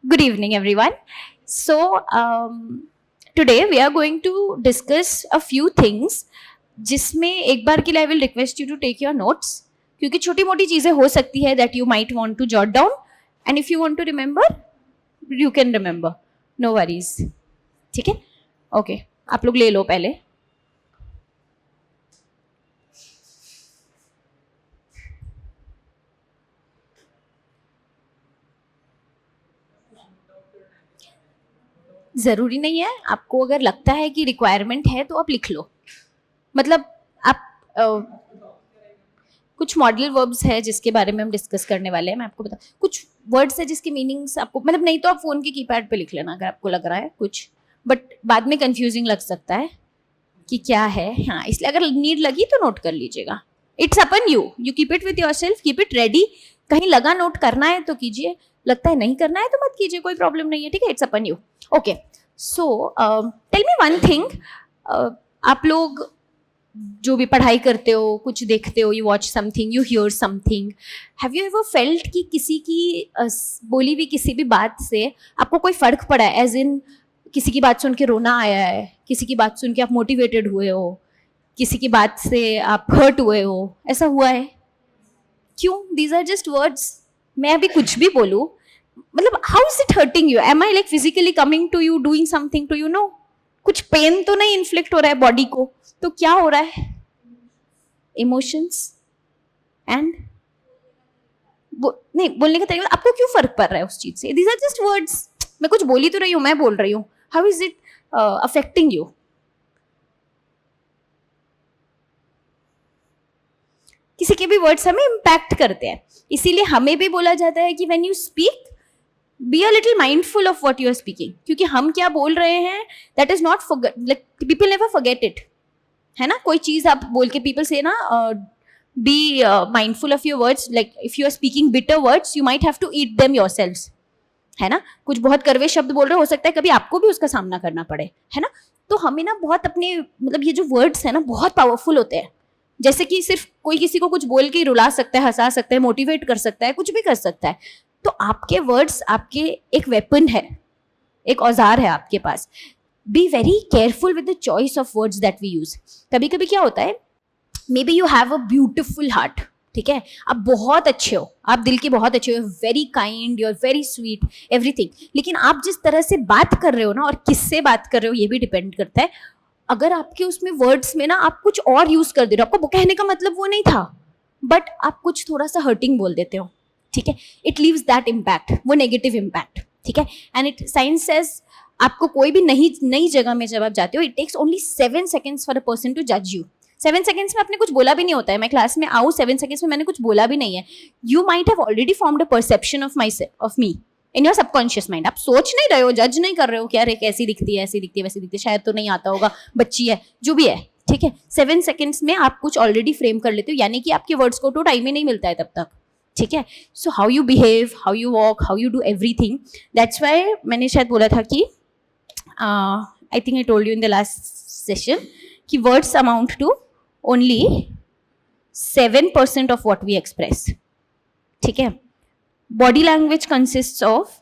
Good evening, everyone. So, today we are going to discuss a few things जिसमें एक बार के लिए I will request you to take your notes क्योंकि छोटी मोटी चीज़ें हो सकती है that you might want to jot down and if you want to remember you can remember, no worries. ठीक है, ओके, आप लोग ले लो पहले. ज़रूरी नहीं है, आपको अगर लगता है कि रिक्वायरमेंट है तो आप लिख लो. मतलब आप कुछ मॉडल वर्ब्स है जिसके बारे में हम डिस्कस करने वाले हैं. मैं आपको बता, कुछ वर्ड्स है जिसके मीनिंग्स आपको मतलब नहीं तो आप फोन के कीपैड पे लिख लेना अगर आपको लग रहा है कुछ, बट बाद में कंफ्यूजिंग लग सकता है कि क्या है. हाँ, इसलिए अगर नीड लगी तो नोट कर लीजिएगा. It's upon you, you keep it with your self, keep it ready. कहीं लगा नोट करना है तो कीजिए, लगता है नहीं करना है तो मत कीजिए, कोई प्रॉब्लम नहीं है. ठीक है, it's upon you. Okay, so tell me one thing. आप लोग जो भी पढ़ाई करते हो, कुछ देखते हो, you watch something, you here something, have you ever felt कि किसी की बोली हुई किसी भी बात से आपको कोई फर्क पड़ा है? एज इन किसी की बात सुन के रोना आया है, किसी की बात सुन के आप मोटिवेटेड हुए हो, किसी की बात से आप हर्ट हुए हो, ऐसा हुआ है? क्यों? These are just words. मैं अभी कुछ भी बोलूँ, मतलब how is it hurting you? Am I like physically coming to you, doing something to you? No, कुछ पेन तो नहीं इन्फ्लिक्ट हो रहा है बॉडी को, तो क्या हो रहा है? इमोशंस एंड नहीं बोलने का तरीका. आपको क्यों फर्क पड़ रहा है उस चीज से? These are just words. मैं कुछ बोली तो रही हूँ, मैं बोल रही हूँ. How is it affecting you? किसी के भी वर्ड्स हमें इम्पैक्ट करते हैं, इसीलिए हमें भी बोला जाता है कि when you speak be a little mindful of what you are speaking, क्योंकि हम क्या बोल रहे हैं that is not like people never forget it. है ना, कोई चीज आप बोल के पीपल से ना be mindful of your words. Like if you are speaking bitter words you might have to eat them yourselves. है ना, कुछ बहुत कड़वे शब्द बोल रहे हो सकता है कभी आपको भी उसका सामना करना पड़े. है ना, तो हमें ना बहुत अपने मतलब ये जो वर्ड्स है ना बहुत पावरफुल होते हैं. जैसे कि सिर्फ कोई किसी को कुछ बोल के रुला सकता है, हंसा सकता है, मोटिवेट कर सकता है, कुछ भी कर सकता है. तो आपके वर्ड्स आपके एक वेपन है, एक औजार है आपके पास. Be very careful with the choice of words that we use. कभी कभी क्या होता है, maybe you have a beautiful heart. ठीक है, आप बहुत अच्छे हो, आप दिल के बहुत अच्छे हो, very kind, you are very sweet, everything. लेकिन आप जिस तरह से बात कर रहे हो ना, और किससे बात कर रहे हो ये भी डिपेंड करता है. अगर आपके उसमें वर्ड्स में ना आप कुछ और यूज कर दे रहे हो, आपको कहने का मतलब वो नहीं था, बट आप कुछ थोड़ा सा हर्टिंग बोल देते हो. ठीक है, इट लीव्स दैट इम्पैक्ट, वो नेगेटिव इम्पैक्ट. ठीक है, एंड इट साइंस सेज आपको कोई भी नई जगह में जब आप जाते हो, it takes only 7 seconds for a person to जज यू. 7 seconds में आपने कुछ बोला भी नहीं होता है. मैं क्लास में आऊँ 7 seconds में मैंने कुछ बोला भी नहीं है, you might have already formed a perception of me in your subconscious mind. आप सोच नहीं रहे हो, जज नहीं कर रहे हो कि अरे कैसी दिखती है, ऐसी दिखती है, वैसी दिखती है, शायद तो नहीं आता होगा, बच्ची है, जो भी है. ठीक है, 7 seconds में आप कुछ ऑलरेडी फ्रेम कर लेते हो, यानी कि आपके वर्ड्स को तो टाइम ही नहीं मिलता है तब तक. ठीक है, so how you behave, how you walk, how you do everything, that's why मैंने शायद बोला था कि I think I told you in the last session कि words amount to only 7% of what we express. ठीक है, body language consists of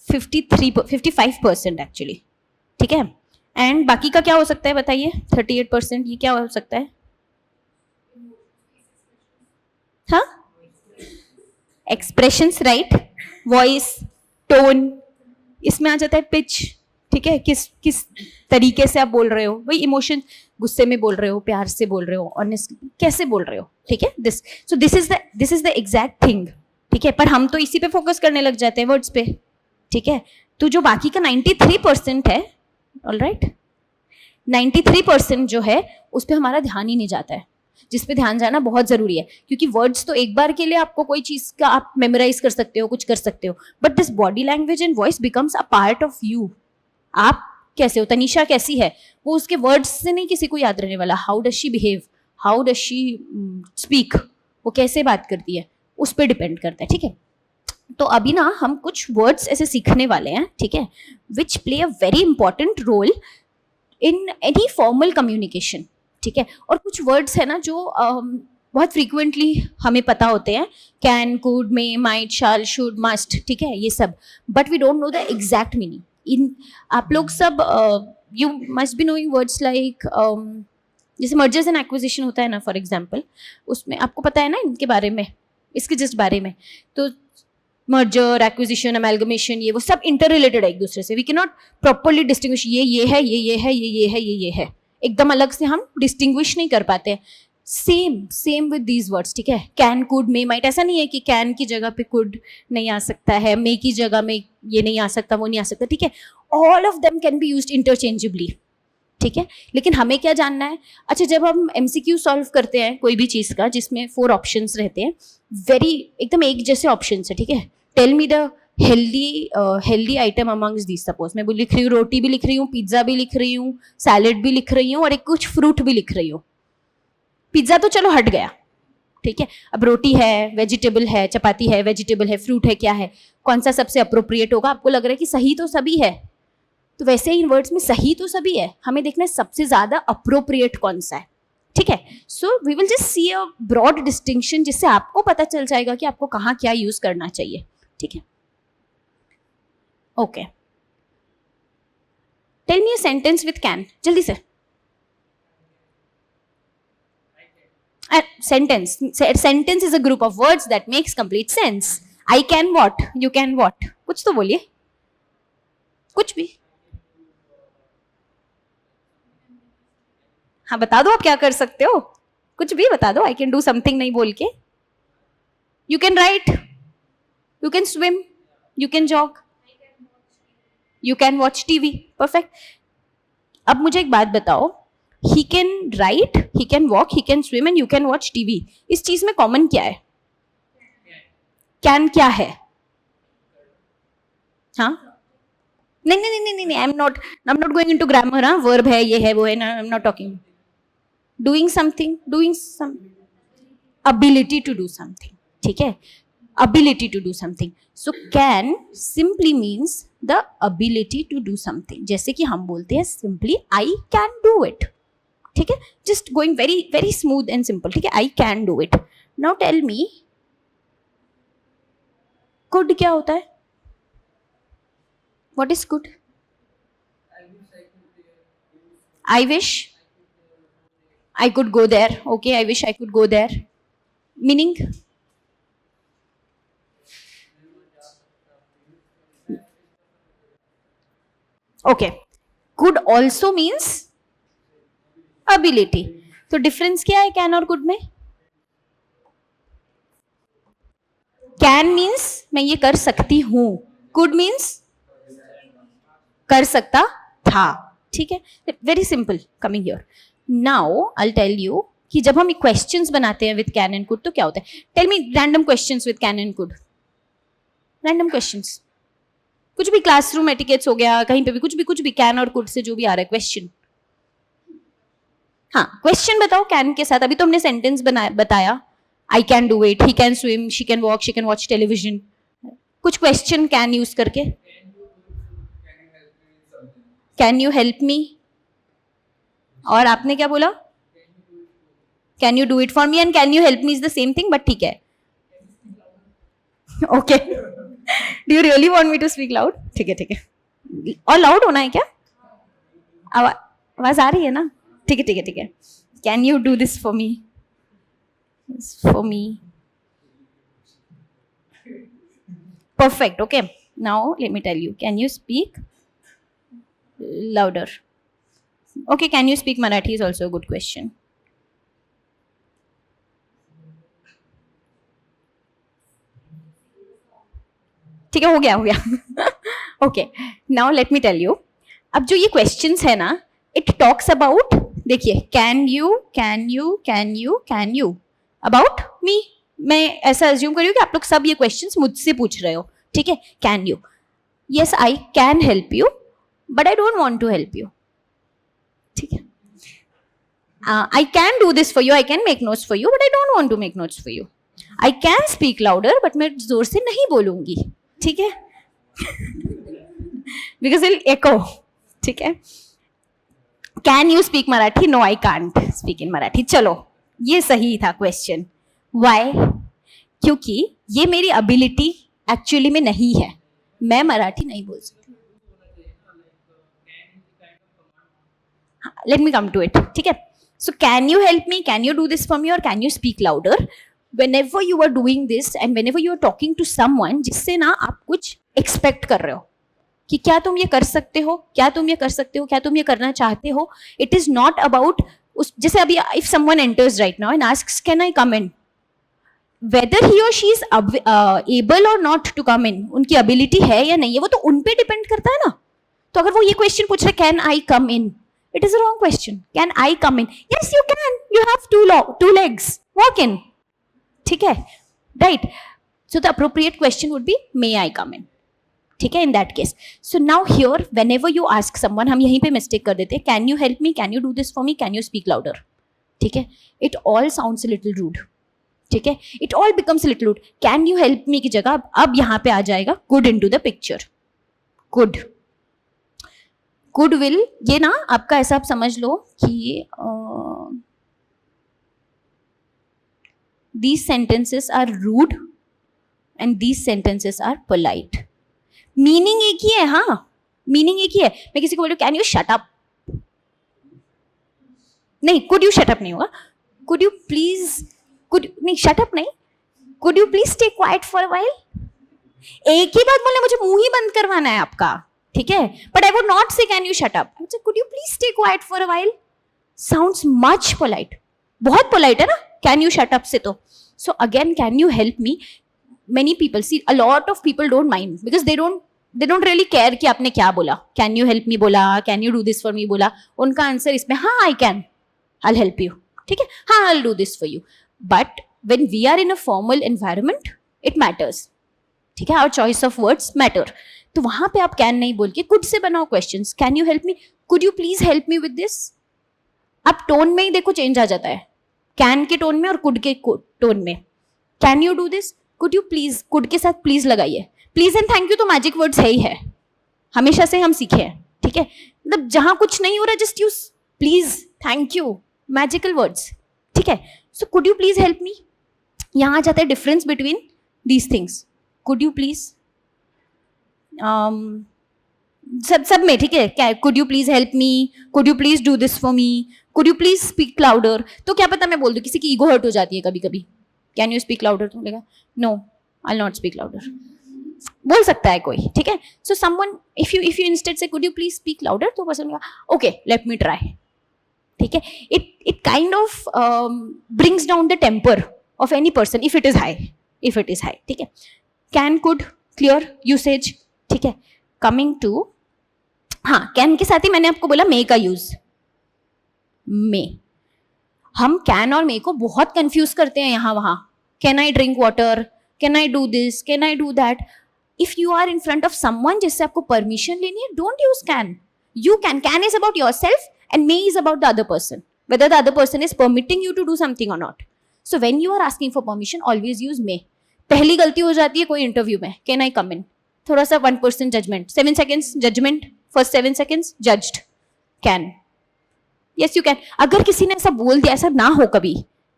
55% actually. ठीक है, एंड बाकी का क्या हो सकता है बताइए? 38%. ये क्या हो सकता है? हाँ, एक्सप्रेशंस, राइट. वॉइस, टोन, इसमें आ जाता है पिच. ठीक है, किस किस तरीके से आप बोल रहे हो, वही इमोशन, गुस्से में बोल रहे हो, प्यार से बोल रहे हो, ऑनेस्ट कैसे बोल रहे हो. ठीक है, this is the exact thing. ठीक है, पर हम तो इसी पे फोकस करने लग जाते हैं, वर्ड्स पे. ठीक है, तो जो बाकी का 93% है, ऑलराइट, 93% जो है उस पर हमारा ध्यान ही नहीं जाता है, जिस पे ध्यान जाना बहुत जरूरी है. क्योंकि वर्ड्स तो एक बार के लिए आपको कोई चीज का आप मेमोराइज कर सकते हो, कुछ कर सकते हो, but this body language and voice becomes a part of you. आप कैसे हो, तनीषा कैसी है, वो उसके वर्ड्स से नहीं किसी को याद रहने वाला. How does she behave, how does she speak, वो कैसे बात करती है, उस पर डिपेंड करता है. ठीक है, तो अभी ना हम कुछ वर्ड्स ऐसे सीखने वाले हैं. ठीक है, which play a very important role in any formal communication. ठीक है, और कुछ वर्ड्स है ना जो बहुत फ्रीक्वेंटली हमें पता होते हैं, can, could, may, might, shall, should, must, ठीक है, ये सब, but we don't know the exact meaning. इन आप लोग सब you must be knowing words like, जैसे मर्जर्स एंड एक्विजिशन होता है ना फॉर एग्जाम्पल, उसमें आपको पता है ना इनके बारे में, इसके जस्ट बारे में, तो मर्जर, एक्विजिशन, अमेलगमेशन, ये वो सब इंटर रिलेटेड है एक दूसरे से। We can not properly distinguish ये है, ये है, ये है, ये है, एकदम अलग से हम डिस्टिंग्विश नहीं कर पाते हैं। सेम विद दीज वर्ड्स, ठीक है, कैन, कुड, मे, माइट, ऐसा नहीं है कि कैन की जगह पे कुड नहीं आ सकता है, मे की जगह में ये नहीं आ सकता, वो नहीं आ सकता, ठीक है, all of them can be used interchangeably, ठीक है। लेकिन हमें क्या जानना है, अच्छा जब हम MCQ सॉल्व करते हैं कोई भी चीज़ का जिसमें 4 ऑप्शंस रहते हैं, वेरी एकदम एक जैसे ऑप्शंस है, ठीक है, tell me the healthy item amongst these. Suppose मैं लिख रही हूँ, रोटी भी लिख रही हूँ, पिज्ज़ा भी लिख रही हूँ, सैलेड भी लिख रही हूँ, और एक कुछ फ्रूट भी लिख रही हूँ। पिज्ज़ा तो चलो हट गया, ठीक है, अब रोटी है, वेजिटेबल है, चपाती है, वेजिटेबल है, फ्रूट है, क्या है, कौन सा सबसे अप्रोप्रिएट होगा? आपको लग रहा है कि सही तो सभी है, तो वैसे ही इन वर्ड्स में सही तो सभी है, हमें देखना है सबसे ज्यादा अप्रोप्रिएट कौन सा है, ठीक है। So we will just see a broad distinction, जिससे आपको पता चल जाएगा कि आपको कहाँ क्या यूज करना चाहिए, ठीक है। Okay, tell me a sentence with can, जल्दी से। Sentence is a group of words that makes complete sense. I can what, you can what, कुछ तो बोलिए, कुछ भी। हाँ बता दो आप क्या कर सकते हो, कुछ भी बता दो। आई कैन डू समथिंग नहीं बोल के, you can write, you can swim, you can jog, you can watch TV, perfect. अब मुझे एक बात बताओ, he can write, he can walk, he can swim and you can watch TV, इस चीज में कॉमन क्या है? कैन क्या है? हाँ नहीं नहीं नहीं नहीं, I am not going into grammar, हाँ वर्ब है, ये है, वो है ना, I am not talking. Doing something, doing some, ability to do something, ठीक है, ability to do something. So can simply means the ability to do something. जैसे कि हम बोलते हैं simply I can do it, ठीक है, just going very very smooth and simple, ठीक है, I can do it. Now tell me, could क्या होता है? What is could? I wish I could go there. Okay, I wish I could go there. Meaning? Okay. Could also means ability. तो difference क्या है can और could में? Can means मैं ये कर सकती हूँ, कुड मीन्स कर सकता था, ठीक है, very simple coming here. Now I tell you कि जब हम क्वेश्चंस बनाते हैं विद कैन एंड कुड तो क्या होता है। Tell me random questions with can and could, random questions, कुछ भी, क्लासरूम एटिकेट्स हो गया, कहीं पे भी कुछ भी कैन और कुड से जो भी आ रहा है क्वेश्चन। हाँ क्वेश्चन बताओ कैन के साथ। अभी तो हमने सेंटेंस बताया, I can do it, he can swim, she can walk, she can watch television, कुछ क्वेश्चन कैन यूज करके। कैन यू हेल्प मी, और आपने क्या बोला? Can you do it for me and can you help me is the same thing, but ठीक है, okay. Do you really want me to speak loud? ठीक है ठीक है, और लाउड होना है क्या? आवाज आ रही है ना? ठीक है ठीक है ठीक है। Can you do this for me, for me, perfect. Okay, now let me tell you, can you speak louder? Okay, can you speak Marathi is also a good question. ठीक है, हो गया okay, now let me tell you, अब जो ये questions है ना, it talks about, देखिए, can you, can you, can you, can you, about me. मैं ऐसा अज्यूम कर रही हूँ कि आप लोग सब ये क्वेश्चंस मुझसे पूछ रहे हो, ठीक है। Can you, yes I can help you but I don't want to help you, ठीक है। I can do this for you, I can make notes for you but I don't want to make notes for you. I can speak louder but मैं जोर से नहीं बोलूंगी, ठीक है, because it echo, ठीक है। Can you speak Marathi? No I can't speak in Marathi. चलो ये सही था क्वेश्चन. वाई? क्योंकि ये मेरी एबिलिटी एक्चुअली में नहीं है. मैं मराठी नहीं बोल सकती. Let me come to it. ठीक है. So can you help me, can you do this for me, और can you speak louder. whenever you are doing this and whenever you are talking to someone जिससे ना आप कुछ expect कर रहे हो कि क्या तुम ये कर सकते हो, क्या तुम ये कर सकते हो, क्या तुम ये करना चाहते हो. इट इज नॉट अबाउट उस, जैसे अभी if someone enters right now and asks can I come in, weather ही और शी इज एबल और नॉट टू कम इन, उनकी एबिलिटी है या नहीं है वो तो उन पे डिपेंड करता है ना. तो अगर वो ये क्वेश्चन पूछ रहे can I come in, it is a wrong question. Can I come in? Yes you can, you have two legs, walk in. ठीक है, right. So the appropriate question would be may I come in. ठीक है, in that case. So now here whenever you ask someone, हम यहीं पे mistake कर देते हैं. Can you help me, can you do this for me, can you speak louder. ठीक है, it all sounds a little rude. ठीक है, it all becomes little rude. Can you help me की जगह अब यहां पे आ जाएगा could into the picture. Could, could will, ये ना आपका ऐसा आप समझ लो कि these sentences are rude and these sentences are polite. Meaning एक ही है. हाँ, मीनिंग एक ही है. मैं किसी को बोलूं कैन यू शट अप, नहीं, कुड यू शट अप नहीं होगा. कुड यू प्लीज, कुड नहीं, शट अप नहीं, could you please stay quiet for a while. एक ही बात बोलने, मुझे मुंह ही बंद करवाना है आपका. ठीक है, बट आई वुड नॉट से can you shut up, could you please stay quiet for a while. Sounds much polite. बहुत पोलाइट है ना कैन यू शट अप से. तो so again can you help me, many people see, a lot of people don't mind because they don't really care कि आपने क्या बोला. Can you help मी बोला, can you do this for मी बोला, उनका answer इसमें हाँ I can, I help you. ठीक है, हाँ आई do this for you. But when we are in a formal environment it matters. ठीक है, our choice of words matter. तो वहां पे आप कैन नहीं बोल के कुड से बनाओ questions. Can you help me, could you please help me with this. अब टोन में ही देखो चेंज आ जाता है, कैन के टोन में और कुड के टोन में. Can you do this, could you please, could के साथ प्लीज लगाइए. प्लीज एंड थैंक यू तो मैजिक वर्ड्स है ही है, हमेशा से हम सीखे हैं. ठीक है, मतलब जहां कुछ नहीं हो रहा just use please, thank you, magical words. ठीक है, so could you please help me, यहां आ जाता है difference between these things. Could you please सब में. ठीक है, could you please help me, could you please do this for me, could you please speak louder. तो क्या पता मैं बोल दूं, किसी की ईगो हर्ट हो जाती है कभी कभी. कैन यू स्पीक लाउडर, तो बोलेगा no I will not speak louder, बोल सकता है कोई. ठीक है, so someone if you instead say could you please speak louder, तो पर्सन बोलेगा ओके लेट मी ट्राई. ठीक है, it kind of brings down the temper of any person if it is high, if it is high. ठीक है, can, could, clear usage. ठीक है, coming to, हाँ can के साथ ही मैंने आपको बोला मे का यूज. मे, हम कैन और मे को बहुत कंफ्यूज करते हैं यहाँ वहाँ. Can I drink water, can I do this, can I do that. If you are in front of someone जिससे आपको परमिशन लेनी है, don't use can. You can is about your self and may is about the other person, whether the other person is permitting you to do something or not. So when you are asking for permission, always use may. पहली गलती हो जाती है कोई interview में, can I come इन, थोड़ा सा 1% judgement, 7 seconds judgement, first 7 seconds judged. Can, yes you can. अगर किसी ने ऐसा बोल दिया, ऐसा ना हो कभी,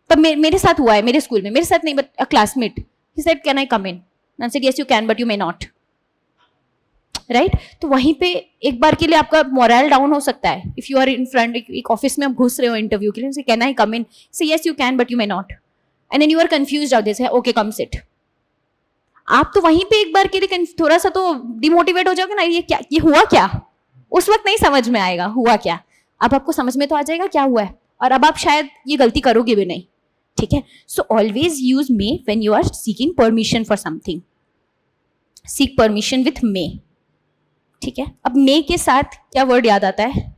पर मेरे साथ हुआ है, मेरे स्कूल में, मेरे साथ नहीं but a classmate, he said can I come in, I said yes you can but you may not. Right, तो वहीं पे एक बार के लिए आपका मोरल डाउन हो सकता है. If you are in front, एक ऑफिस में आप घुस रहे हो इंटरव्यू के लिए, can I come in, say yes you can but you may not, and then you are confused out this, okay come sit. आप तो वहीं पे एक बार के लिए थोड़ा सा तो डिमोटिवेट हो जाओगे ना, ये क्या, ये हुआ क्या. उस वक्त नहीं समझ में आएगा हुआ क्या, अब आपको समझ में तो आ जाएगा क्या हुआ है, और अब आप शायद ये गलती करोगे भी नहीं. ठीक है, so always use may when you are seeking permission for something. Seek permission with may. ठीक है, अब मे के साथ क्या वर्ड याद आता है,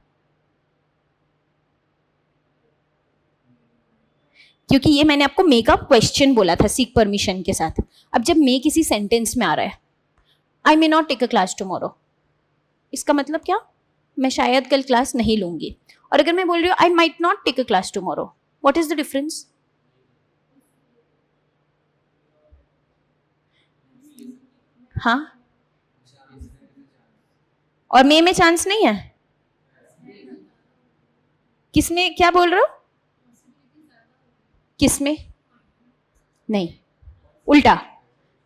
क्योंकि ये मैंने आपको मे का क्वेश्चन बोला था सीक परमिशन के साथ. अब जब मे किसी सेंटेंस में आ रहा है, I may not take a class tomorrow, इसका मतलब क्या, मैं शायद कल क्लास नहीं लूंगी. और अगर मैं बोल रही हूँ I might not take a class tomorrow, what is the difference. हाँ, और मे में चांस नहीं है. किसने क्या बोल रहे हो, किस में? नहीं, उल्टा,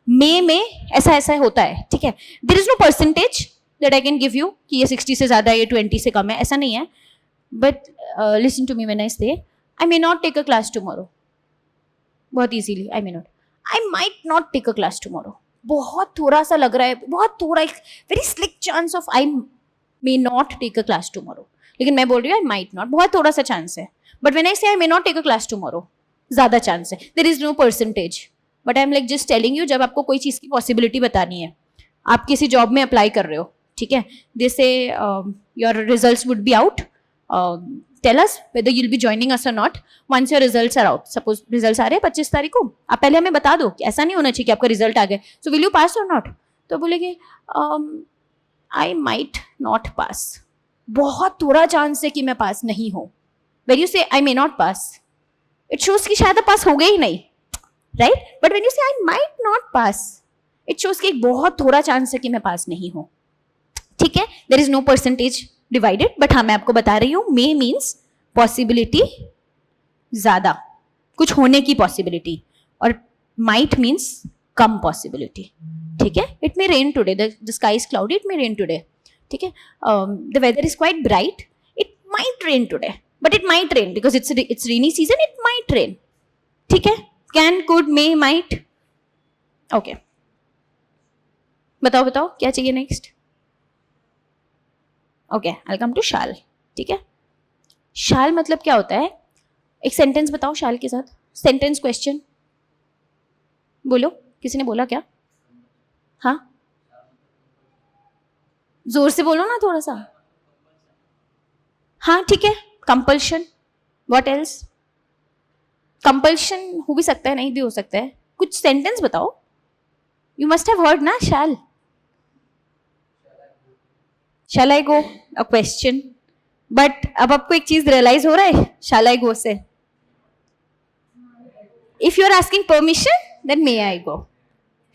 मे में ऐसा ऐसा होता है, ठीक है. There is no percentage that I can give you कि ये 60 से ज्यादा है, ये 20 से कम है, ऐसा नहीं है. But listen to me when I say I may not take a class tomorrow. बहुत easily I might not take a class tomorrow. बहुत थोड़ा सा लग रहा है, बहुत थोड़ा, एक very slight chance of I may not take a class tomorrow. लेकिन मैं बोल रही हूँ आई माइट नॉट, बहुत थोड़ा सा चांस है. But when I say I may not take a class tomorrow, ज्यादा चांस है. There is no percentage. But I am like just telling you, जब आपको कोई चीज़ की पॉसिबिलिटी बतानी है, आप किसी जॉब में अप्लाई कर रहे हो, ठीक है, जैसे your results would be out, tell us whether you will be joining us और not once your results are out. Suppose results आ रहे हैं 25 तारीख को, आप पहले हमें बता दो कि ऐसा नहीं होना चाहिए कि आपका रिजल्ट आ गए, सो विल यू पास और नॉट. तो बोलेगे आई माइट नॉट पास, बहुत थोड़ा चांस है कि मैं पास नहीं हूँ. When you say I may not pass, it shows कि शायद पास हो गए ही नहीं, right. But when you say I might not pass, it shows कि बहुत थोड़ा चांस है कि मैं पास नहीं हूं. ठीक है, there is no percentage divided. But हाँ, मैं आपको बता रही हूं, मे मीन्स पॉसिबिलिटी ज्यादा, कुछ होने की पॉसिबिलिटी, और माइट मीन्स कम पॉसिबिलिटी. ठीक है, it may rain today, the sky is cloudy, it may rain today. ठीक है, the weather is quite bright, it might rain today, but it might rain because it's rainy season, it might rain. ठीक है, can, could, may, might. Okay, बताओ बताओ क्या चाहिए next. Okay, I come to shall. ठीक है, शाल मतलब क्या होता है? एक सेंटेंस बताओ शाल के साथ. सेंटेंस क्वेश्चन बोलो. किसी ने बोला क्या? हाँ, जोर से बोलो ना थोड़ा सा. हाँ ठीक है, कंपल्शन. What else? कंपल्शन हो भी सकता है, नहीं भी हो सकता है. कुछ सेंटेंस बताओ. यू मस्ट हैव हर्ड ना शाल. शैल I go, a question. But अब आपको एक चीज रियलाइज हो रहा है शैल I go say. If you are asking permission then may I go.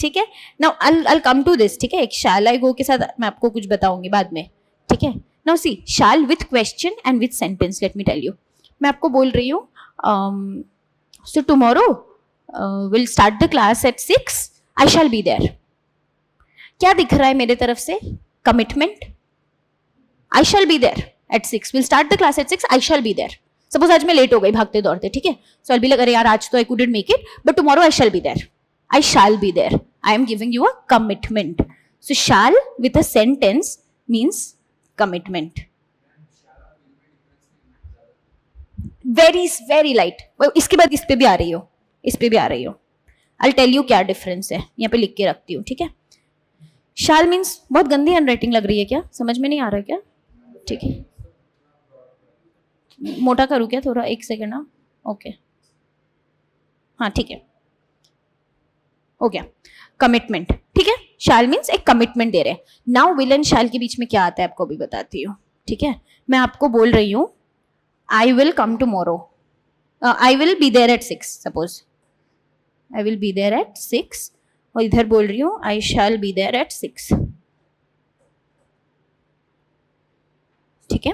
ठीक है, now I come to this. ठीक है, एक शैल आई गो के साथ मैं आपको कुछ बताऊंगी बाद में. ठीक है, now see, shall with question and with sentence. Let me tell you, मैं आपको बोल रही हूँ so tomorrow we'll start the class at 6. I shall be there. क्या दिख रहा है मेरे तरफ से? Commitment. I shall be there at 6. We'll start the class at 6. I shall be there. Suppose आज मैं लेट हो गई भागते दौड़ते, ठीक है, so I'll be like अरे यार आज तो I couldn't make it, but tomorrow I shall be there. I shall be there. I am giving you a commitment. So shall with a sentence means commitment. Very light. इसके बाद इस पे भी आ रही हो, इस पे भी आ रही हो. आई टेल यू क्या डिफरेंस है, यहाँ पे लिख के रखती हूँ. ठीक है, शाल मीन्स, बहुत गंदी हैंडराइटिंग लग रही है क्या? समझ में नहीं आ रहा क्या? ठीक है, मोटा करूँ क्या थोड़ा? एक सेकेंड ना. ओके, हाँ ठीक है, हो गया. कमिटमेंट. ठीक है, शाल मीन्स एक कमिटमेंट दे रहे हैं. नाउ विल एंड शाल के बीच में क्या आता है आपको भी बताती हूँ. ठीक है, मैं आपको बोल रही हूँ I will come tomorrow. I will be there at 6. Suppose I will be there at 6. और इधर बोल रही हूँ I shall be there at 6. ठीक है,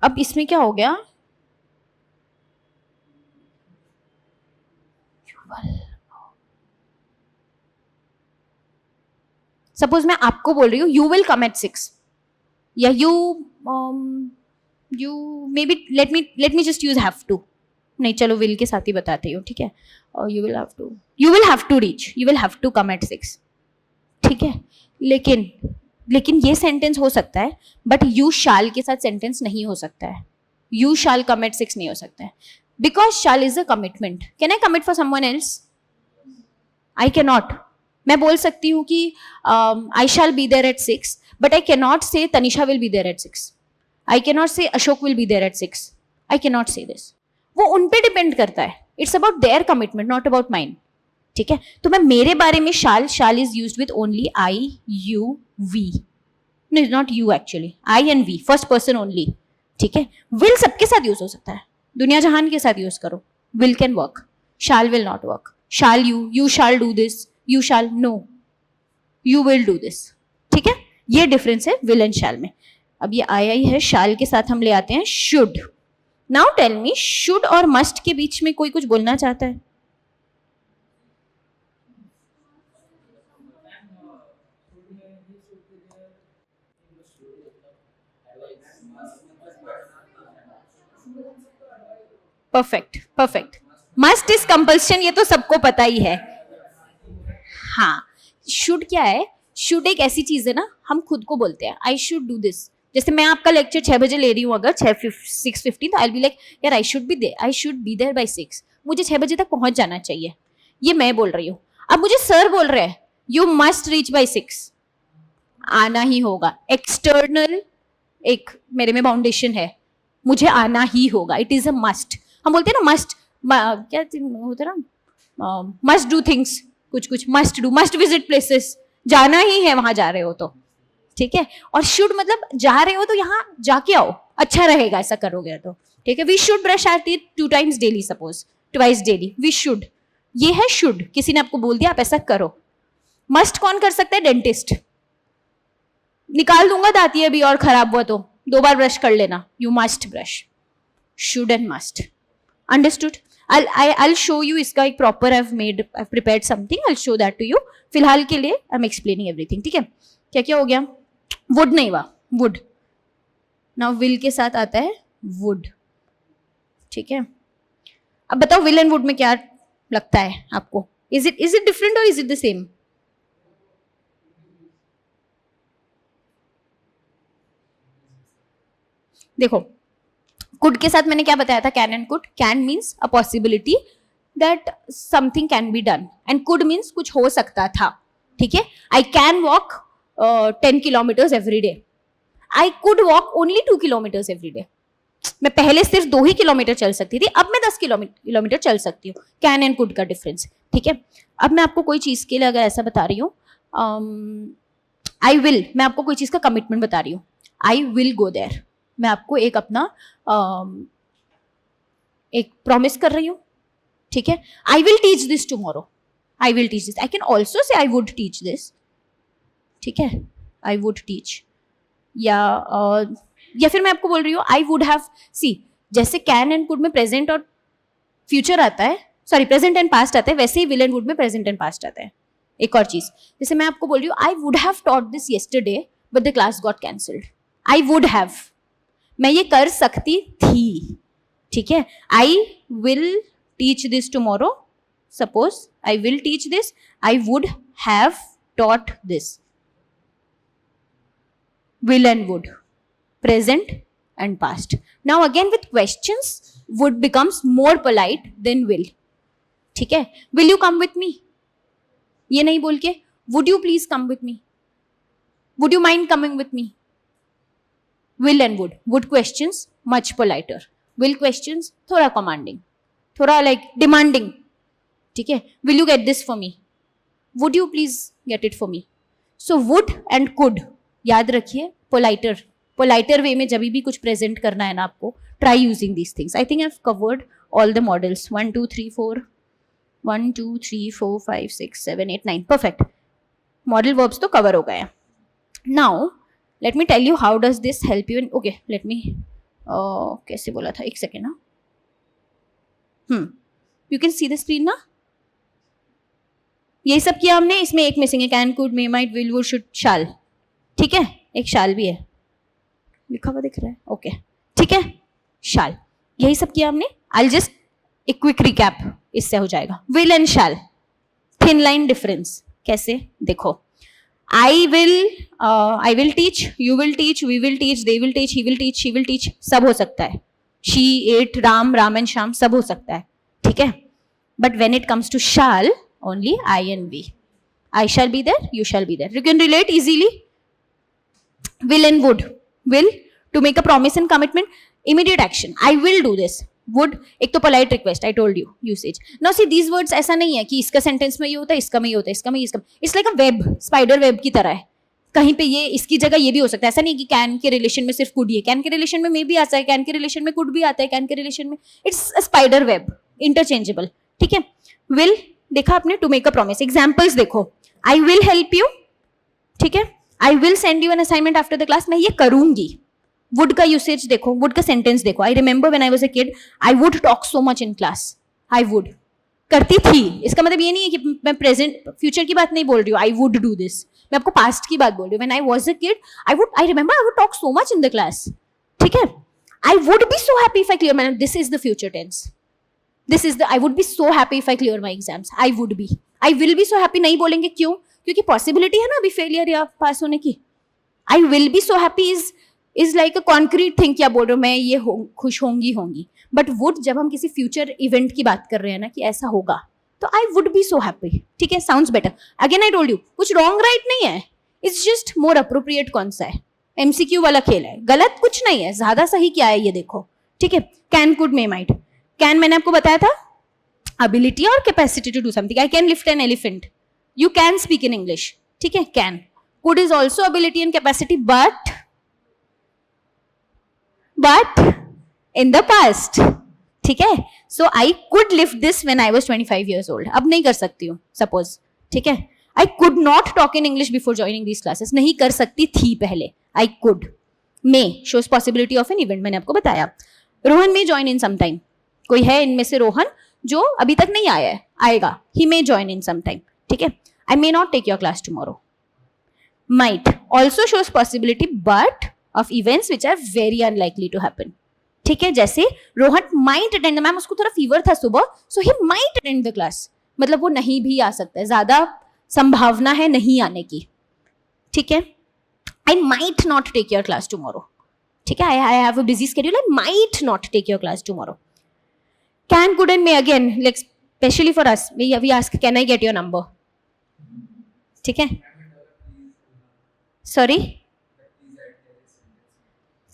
अब इसमें क्या हो गया? सपोज मैं आपको बोल रही हूँ you will come at 6, या you maybe let me just use have to. नहीं, चलो will के साथ ही बताती हूँ. ठीक है, और you will have to reach, you will have to come at 6. ठीक है, लेकिन ये सेंटेंस हो सकता है, बट you shall के साथ सेंटेंस नहीं हो सकता है. You shall come at 6 नहीं हो सकता है, because shall is a commitment. Can I commit for someone else? I cannot. मैं बोल सकती हूँ कि I shall be there at 6, but I cannot say Tanisha will be there at 6. I cannot say Ashok will be there at 6. I cannot say this. वो उन पे depend करता है. It's about their commitment, not about mine. ठीक है, तो मैं मेरे बारे में shall is used with only I, you, we. No, it's not you actually. I and we, first person only. ठीक है, will सबके साथ यूज हो सकता है, दुनिया जहान के साथ यूज करो. Will can work, shall will not work. Shall you shall do this, you shall no, you will do this. ठीक है, ये डिफरेंस है will and shall में. अब ये आई है, शाल के साथ हम ले आते हैं should. Now tell me, should और मस्ट के बीच में कोई कुछ बोलना चाहता है? Perfect perfect. Must is compulsion, ये तो सबको पता ही है। हाँ, शुड क्या है? शुड एक ऐसी चीज है ना, हम खुद को बोलते हैं आई शुड डू दिस। जैसे मैं आपका लेक्चर 6 बजे ले रही हूँ, अगर 6:15, तो आई बी लाइक यार I should be there by 6, मुझे 6 बजे तक पहुंच जाना चाहिए, ये मैं बोल रही हूँ। अब मुझे सर बोल रहे हैं यू मस्ट रीच बाय 6, आना ही होगा। एक्सटर्नल एक मेरे में बाउंडेशन है, मुझे आना ही होगा, इट इज अ मस्ट। हम बोलते हैं ना मस्ट, क्या होता है ना, मस्ट डू थिंग्स, कुछ must do, must visit places, जाना ही है वहां जा रहे हो तो, ठीक है। और शुड मतलब जा रहे हो तो यहाँ जाके आओ, अच्छा रहेगा ऐसा करोगे तो, ठीक है। We should brush our teeth 2 times daily, suppose twice daily, we should, ये है शुड। किसी ने आपको बोल दिया आप ऐसा करो। मस्ट कौन कर सकता है? डेंटिस्ट। निकाल दूंगा दांती अभी और खराब हुआ तो 2 बार ब्रश कर लेना, you must brush. Should and must, understood? I'll show you इसका एक proper I've prepared something, I'll show that to you। फिलहाल के लिए I'm explaining everything, ठीक है। क्या क्या हो गया? would नहीं हुआ, would। now will के साथ आता है would, ठीक है। अब बताओ will and would में क्या लगता है आपको? is it different or is it the same? देखो, कुड के साथ मैंने क्या बताया था? Can and could. Can means a possibility that something can be done, and could means कुछ हो सकता था, ठीक है। I can walk 10 kilometers every day, I could walk only 2 kilometers every day. मैं पहले सिर्फ 2 ही किलोमीटर चल सकती थी, अब मैं 10 किलोमीटर चल सकती हूँ। कैन एंड कुड का डिफरेंस, ठीक है। अब मैं आपको कोई चीज के लिए अगर ऐसा बता रही हूँ, आई विल, मैं आपको कोई चीज का कमिटमेंट बता रही हूँ, आई विल गो देयर, मैं आपको एक अपना एक प्रॉमिस कर रही हूं, ठीक है। I will teach this tomorrow, I will teach this. I can also say I would teach this, ठीक है, आई वुड टीच। या फिर मैं आपको बोल रही हूँ आई वुड हैव, सी जैसे कैन एंड कुड में प्रेजेंट और फ्यूचर आता है, सॉरी प्रेजेंट एंड पास्ट आता है, वैसे ही विल एंड वुड में प्रेजेंट एंड पास्ट आता है। एक और चीज, जैसे मैं आपको बोल रही हूँ I would have taught this yesterday but the class got cancelled, I would have, मैं ये कर सकती थी, ठीक है। I will teach this tomorrow, suppose I will teach this, I would have taught this. will and would, present and past. Now again with questions, would becomes more polite than will, ठीक है। will you come with me, ये नहीं बोल के would you please come with me, would you mind coming with me। will and would questions much politer, will questions थोड़ा commanding, थोड़ा like demanding, ठीक है। will you get this for me, would you please get it for me। so would and could याद रखिए, पोलाइटर वे में जब भी कुछ प्रेजेंट करना है ना आपको, try using these things. I think I have covered all the models, 1 2 3 4 1 2 3 4 5 6 7 8 9, perfect. Modal verbs तो कवर हो गए। Now let me tell you how does this help you in, okay let me, कैसे बोला था, एक सेकेंड ना, you can see the screen ना। ये सब किया हमने, इसमें एक मिसिंग है, can could may might will would should shall, ठीक है। एक शाल भी है लिखा हुआ दिख रहा है, ओके ठीक है, शाल, यही सब किया हमने। आई जस्ट एक क्विक रिकैप, इससे हो जाएगा। Will and shall, thin line difference कैसे, देखो I will teach, you will teach, we will teach, they will teach, he will teach, she will teach, सब हो सकता है। She, it, Ram and Shyam, सब हो सकता है, ठीक है। But when it comes to shall, only I and we, I shall be there, you shall be there, you can relate easily। will and will to make a promise and commitment, immediate action, I will do this। would एक तो polite request, I told you usage। now see these words ऐसा नहीं है कि इसका sentence में ये होता है, इसका में ये होता है, इसका में इसका, it's like a web, spider web की तरह है। कहीं पे ये इसकी जगह ये भी हो सकता है, ऐसा नहीं कि कैन के रिलेशन में सिर्फ कुड ही है, कैन के रिलेशन में मे भी आता है, कैन के रिलेशन में कुड भी आता है, कैन के रिलेशन में, it's a spider web, interchangeable, ठीक है। will देखा आपने, to make a promise. Examples देखो, आई विल हेल्प यू, ठीक है, I will send you an assignment after the class, मैं ये करूंगी, वुड का यूसेज देखो, वुड का सेंटेंस देखो. I remember when I was a kid I would talk so much in class. I would करती थी. इसका मतलब ये नहीं है कि मैं प्रेजेंट फ्यूचर की बात नहीं बोल रही हूँ. आई वुड डू दिस, मैं आपको पास्ट की बात बोल रही हूँ. When I was a kid I remember I would talk so much in the class. ठीक है. I would be so happy if I clear my, this is the future tense. This is the I would be so happy if I clear my exams. I would be. I will be so happy नहीं बोलेंगे. क्यों? क्योंकि possibility है ना अभी failure या पास होने की. आई will be so happy is like a concrete thing. क्या बोल रहे हो? मैं ये खुश होंगी. बट वुड जब हम किसी फ्यूचर इवेंट की बात कर रहे हैं ना कि ऐसा होगा, तो आई वुड बी सो हैप्पी. ठीक है, sounds better. Again I told you, कुछ रॉन्ग राइट नहीं है. It's just more appropriate. कौन सा है? एमसीक्यू वाला खेल है. गलत कुछ नहीं है. ज्यादा सही क्या है ये देखो. ठीक है. Can, could, may, might. Can मैंने आपको बताया था अबिलिटी और capacity to do something. I can lift an elephant. You can speak in English. ठीक है. Can. Could is also ability and capacity, but in the past. ठीक है. So I could lift this when I was 25 years old. अब नहीं कर सकती हूँ suppose. ठीक है. I could not talk in English before joining these classes. नहीं कर सकती थी पहले. I could. May shows possibility of an event. मैंने आपको बताया. Rohan may join in some time. कोई है इनमें से रोहन जो अभी तक नहीं आया है, आएगा. He may join in some time. ठीक है. I may not take your class tomorrow. Might also shows possibility but of events which are very unlikely to happen. ठीक है. जैसे रोहन माइट अटेंड, मैम उसको थोड़ा फीवर था सुबह, so he might attend the class. मतलब वो नहीं भी आ सकता है, ज्यादा संभावना है नहीं आने की. ठीक है. I might not take your class tomorrow. ठीक है. I have a busy schedule. I might not take your class tomorrow. Can, could and may again like specially for us we ask can I get your number. ठीक है. Sorry,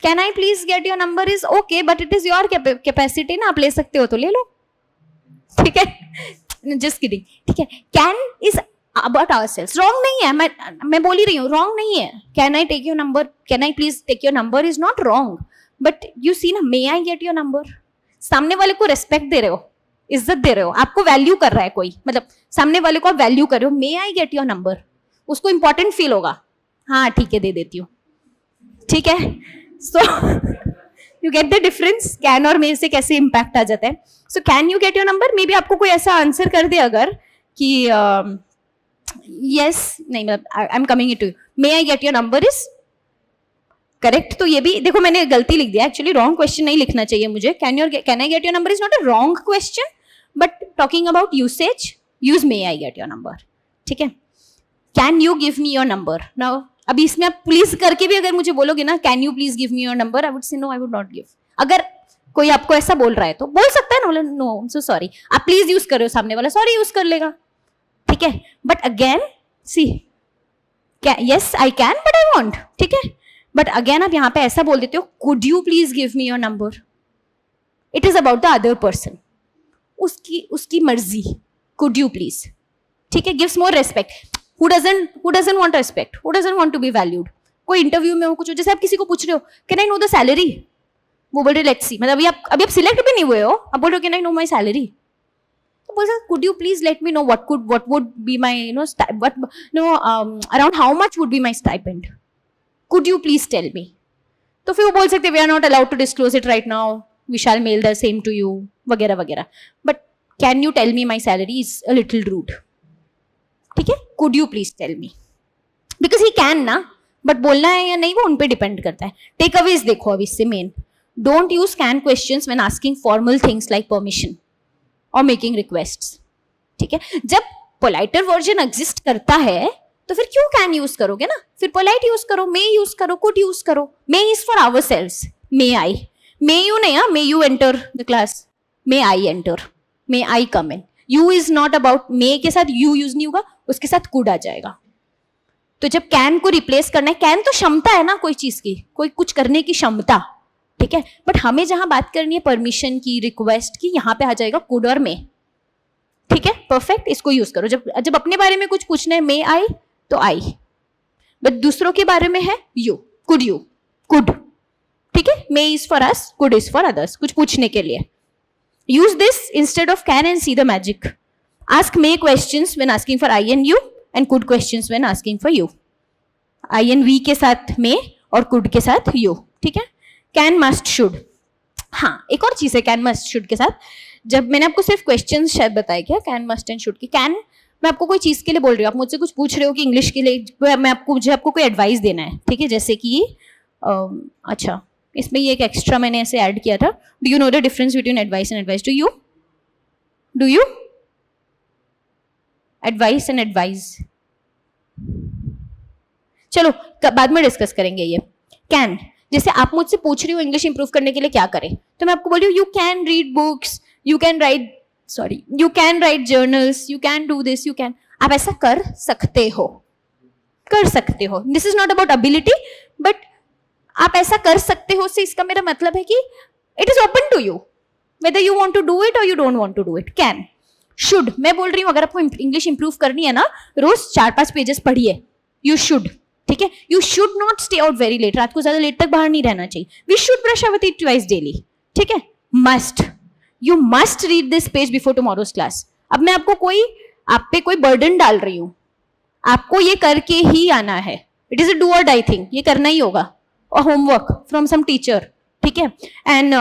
can I please get your number is okay, but it is your capacity ना, आप ले सकते हो तो ले लो. ठीक है. Just kidding. ठीक है. Can is about ourselves. Wrong नहीं है. मैं बोल ही रही हूँ, रॉन्ग नहीं है. Can I take your number, can I please take your number is not wrong. But you see ना, may I get your number. सामने वाले को रेस्पेक्ट दे रहे हो, इज्जत दे रहे हो, आपको वैल्यू कर रहा है कोई, मतलब सामने वाले को आप वैल्यू कर रहे हो. मे आई गेट योर नंबर, उसको इंपॉर्टेंट फील होगा. हाँ ठीक है, दे देती हूँ. ठीक है. So you get the difference. Can और मे से कैसे इम्पैक्ट आ जाता है. So can you get your number, may be आपको कोई ऐसा आंसर कर दे अगर कि यस नहीं, मतलब I am coming it to you, may I get your number is correct. तो ये भी देखो मैंने गलती लिख दिया. एक्चुअली रॉन्ग क्वेश्चन नहीं लिखना चाहिए मुझे. Can I get your number is not a wrong question, but talking about usage, use may I get your number. ठीक है. Can you give me your number. Now अभी इसमें आप प्लीज करके भी अगर मुझे बोलोगे ना, can you please give me your number, I would say no, I would not give. अगर कोई आपको ऐसा बोल रहा है तो बोल सकता है ना, नो सो सॉरी. आप प्लीज यूज कर रहे हो, सामने वाला सॉरी यूज कर लेगा. ठीक है. But again see, yes I can but I won't. ठीक है. बट अगेन आप यहाँ पे ऐसा बोल देते हो, could you please give me your number. It is about the other person, उसकी मर्जी. Could you please. ठीक है. Gives more respect. Who doesn't want respect? Who doesn't want to be valued? कोई इंटरव्यू में हो कुछ हो, जैसे आप किसी को पूछ रहे हो can I know the salary, वो बोल रहे लेट्स सी, मतलब अभी आप सिलेक्ट भी नहीं हुए हो, आप बोल रहे हो can I know my salary. तो बोल सकते could you please let me no what would be my around how much would be my stipend. Could you please tell me? तो फिर वो बोल सकते we are not allowed to disclose it right now, we shall mail the same to you वगैरह वगैरह. But can you tell me my salary is a little rude. ठीक है. Could you please tell me, because he can ना, but बोलना है या नहीं वो उन पे डिपेंड करता है. टेक अवेज देखो अब इससे main, don't use can questions when asking formal things like permission और मेकिंग रिक्वेस्ट्स. ठीक है. जब पोलाइटर वर्जन एग्जिस्ट करता है तो फिर क्यों कैन यूज करोगे ना, फिर पोलाइट यूज करो, मे यूज करो, कुड यूज करो. May is for ourselves. May I, may you नहीं, may you enter the class, may I enter, may I come in. You is not about, may के साथ you use नहीं होगा, उसके साथ could आ जाएगा. तो जब कैन को रिप्लेस करना है, कैन तो क्षमता है ना कोई चीज की, कोई कुछ करने की क्षमता. ठीक है. बट हमें जहां बात करनी है परमिशन की, रिक्वेस्ट की, यहां पे आ जाएगा कुड और मे. ठीक है. परफेक्ट. इसको यूज करो. जब अपने बारे में कुछ पूछना है मे आई तो आई, बट दूसरों के बारे में है यू, कुड. ठीक है. May is for us, could is for others. कुछ पूछने के लिए use this instead of can and see the magic. Ask may questions when asking for I and you and could questions when asking for you. I and we के साथ may और could के साथ you. ठीक है. Can, must, should. हाँ, एक और चीज है कैन, मस्ट, शुड के साथ. जब मैंने आपको सिर्फ क्वेश्चंस शायद बताया क्या कैन, मस्ट एंड शुड की. कैन मैं आपको कोई चीज के लिए बोल रही हूँ, आप मुझसे कुछ पूछ रहे हो कि इंग्लिश के लिए मुझे आपको कोई एडवाइस देना है, ठीक है, जैसे कि अच्छा इसमें ये एक एक्स्ट्रा मैंने ऐसे ऐड किया था. Do you know the difference between advice and advice? Do you advice and advice? चलो बाद में डिस्कस करेंगे ये. कैन, जैसे आप मुझसे पूछ रही हो इंग्लिश इंप्रूव करने के लिए क्या करें, तो मैं आपको बोल रही हूँ you can read books, you can write journals, you can do this, you can. आप ऐसा कर सकते हो, कर सकते हो. This is not about ability, but आप ऐसा कर सकते हो से इसका मेरा मतलब है कि it is open to you whether you want to do it or you don't want to do it. Can. Should, मैं बोल रही हूँ अगर आपको इंग्लिश इंप्रूव करनी है ना, रोज 4-5 पेजेस पढ़िए. You should, ठीक है. You should not stay out very late, रात को ज्यादा लेट तक बाहर नहीं रहना चाहिए. We should brush our teeth twice daily, ठीक है. Must, you must read this page before tomorrow's class. अब मैं आपको आप पे कोई बर्डन डाल रही हूँ, आपको ये करके ही आना है. इट इज अ डू और डाई थिंग, ये करना ही होगा. और होमवर्क फ्रॉम सम टीचर, ठीक है. एंड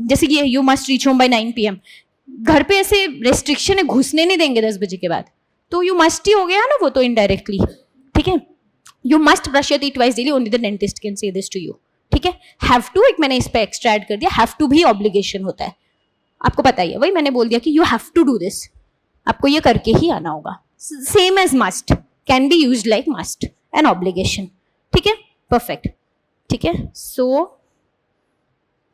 जैसे कि you must reach home by 9 PM. घर पे ऐसे रेस्ट्रिक्शन है, घुसने नहीं देंगे 10 बजे के बाद, तो यू मस्ट ही हो गया ना वो तो इनडायरेक्टली, ठीक है. You must brush your teeth twice daily, only the dentist can say this to you, ठीक है. हैव टू एक मैंने इस पे एक्स्ट्रा ऐड कर दिया. हैव टू भी ऑब्लिगेशन होता है, आपको पता ही है. वही मैंने बोल दिया कि you have to do this, आपको ये करके ही आना होगा. Same as must, can be used like must and obligation, ठीक है. परफेक्ट, ठीक है. सो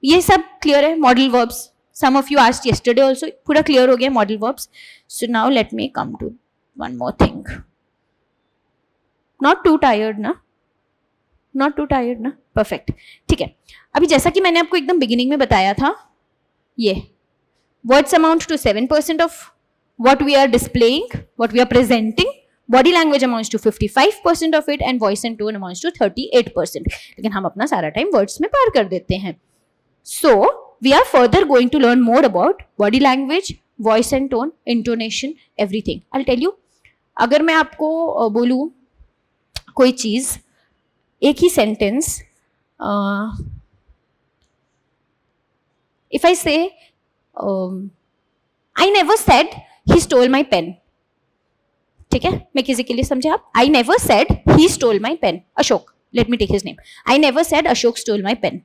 ये सब क्लियर है. Model verbs, some of you asked yesterday also, पूरा क्लियर हो गया model verbs. So now let me come to one more thing. Not too tired ना, नॉट टू टायर्ड ना. परफेक्ट, ठीक है. अभी जैसा कि मैंने आपको एकदम बिगिनिंग में बताया था, ये words amount to 7% of what we are displaying, what we are presenting. Body language amounts to 55% of it and voice and tone amounts to 38%. लेकिन हम अपना सारा टाइम वर्ड्स में पार कर देते हैं. So we are further going to learn more about body language, voice and tone, intonation, everything. I'll tell you. अगर मैं आपको बोलूँ कोई चीज, एक ही sentence, if I say I never said he stole my pen, ठीक है. मैं किसी के लिए समझे आप? I never said he stole my pen. Ashok, let me take his name. I never said Ashok stole my pen.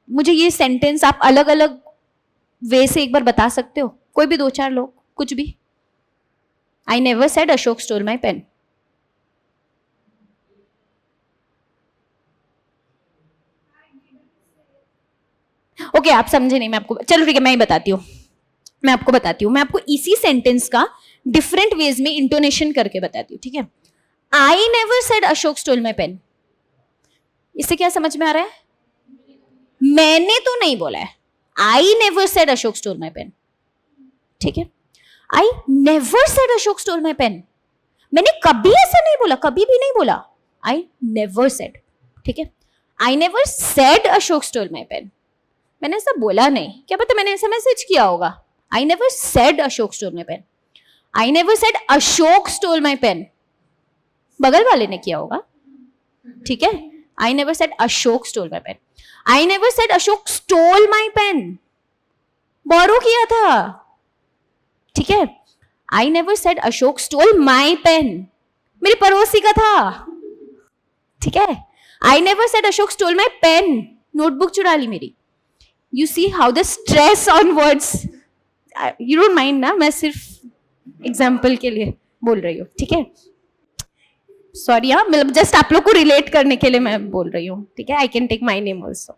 मुझे ये सेंटेंस आप अलग अलग वे से एक बार बता सकते हो, कोई भी 2-4 लोग, कुछ भी. I never said Ashok stole my pen. Okay, आप समझे नहीं. मैं आपको, चलो ठीक है, मैं ही बताती हूँ. मैं आपको इसी सेंटेंस का डिफरेंट वेज में इंटोनेशन करके बताती हूँ, ठीक है. I never said Ashok stole my pen. इससे क्या समझ में आ रहा है? मैंने तो नहीं बोला है. I never said Ashok stole my pen, ठीक है. I never said Ashok stole my pen. मैंने कभी ऐसा नहीं बोला, कभी भी नहीं बोला. आई नेवर सेड, ठीक है. I never said Ashok stole my pen. मैंने ऐसा बोला नहीं. क्या पता मैंने ऐसा मैसेज किया होगा. I never said Ashok stole my pen. I never said Ashok stole my pen. बगल वाले ने किया होगा, ठीक है. I never said Ashok stole my pen. I never said Ashok stole my pen. बोरो किया था, ठीक है. I never said Ashok stole my pen. मेरे पड़ोसी का था, ठीक है. I never said Ashok stole my pen. Notebook चुरा ली मेरी. You see how the stress on words. You don't mind ना, मैं सिर्फ एग्जाम्पल के लिए बोल रही हूँ, ठीक है. सॉरी हाँ, मतलब जस्ट आप लोग को रिलेट करने के लिए मैं बोल रही हूँ, ठीक है. I can take my name also.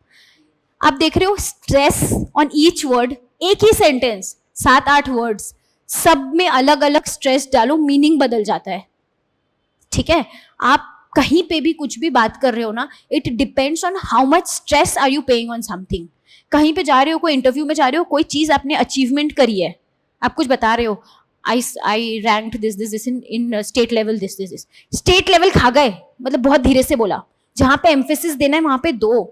आप देख रहे हो स्ट्रेस ऑन ईच वर्ड. एक ही सेंटेंस, 7-8 वर्ड्स, सब में अलग अलग स्ट्रेस डालो, मीनिंग बदल जाता है, ठीक है. आप कहीं पे भी कुछ भी बात कर रहे हो ना, it depends on how much stress are you paying on something. कहीं पे जा रहे हो, कोई इंटरव्यू में जा रहे हो, कोई चीज आपने अचीवमेंट करी है, आप कुछ बता रहे हो. I ranked this in state level, this. State level खा गए, मतलब बहुत धीरे से बोला. जहां पे एम्फेसिस देना है वहां पे दो,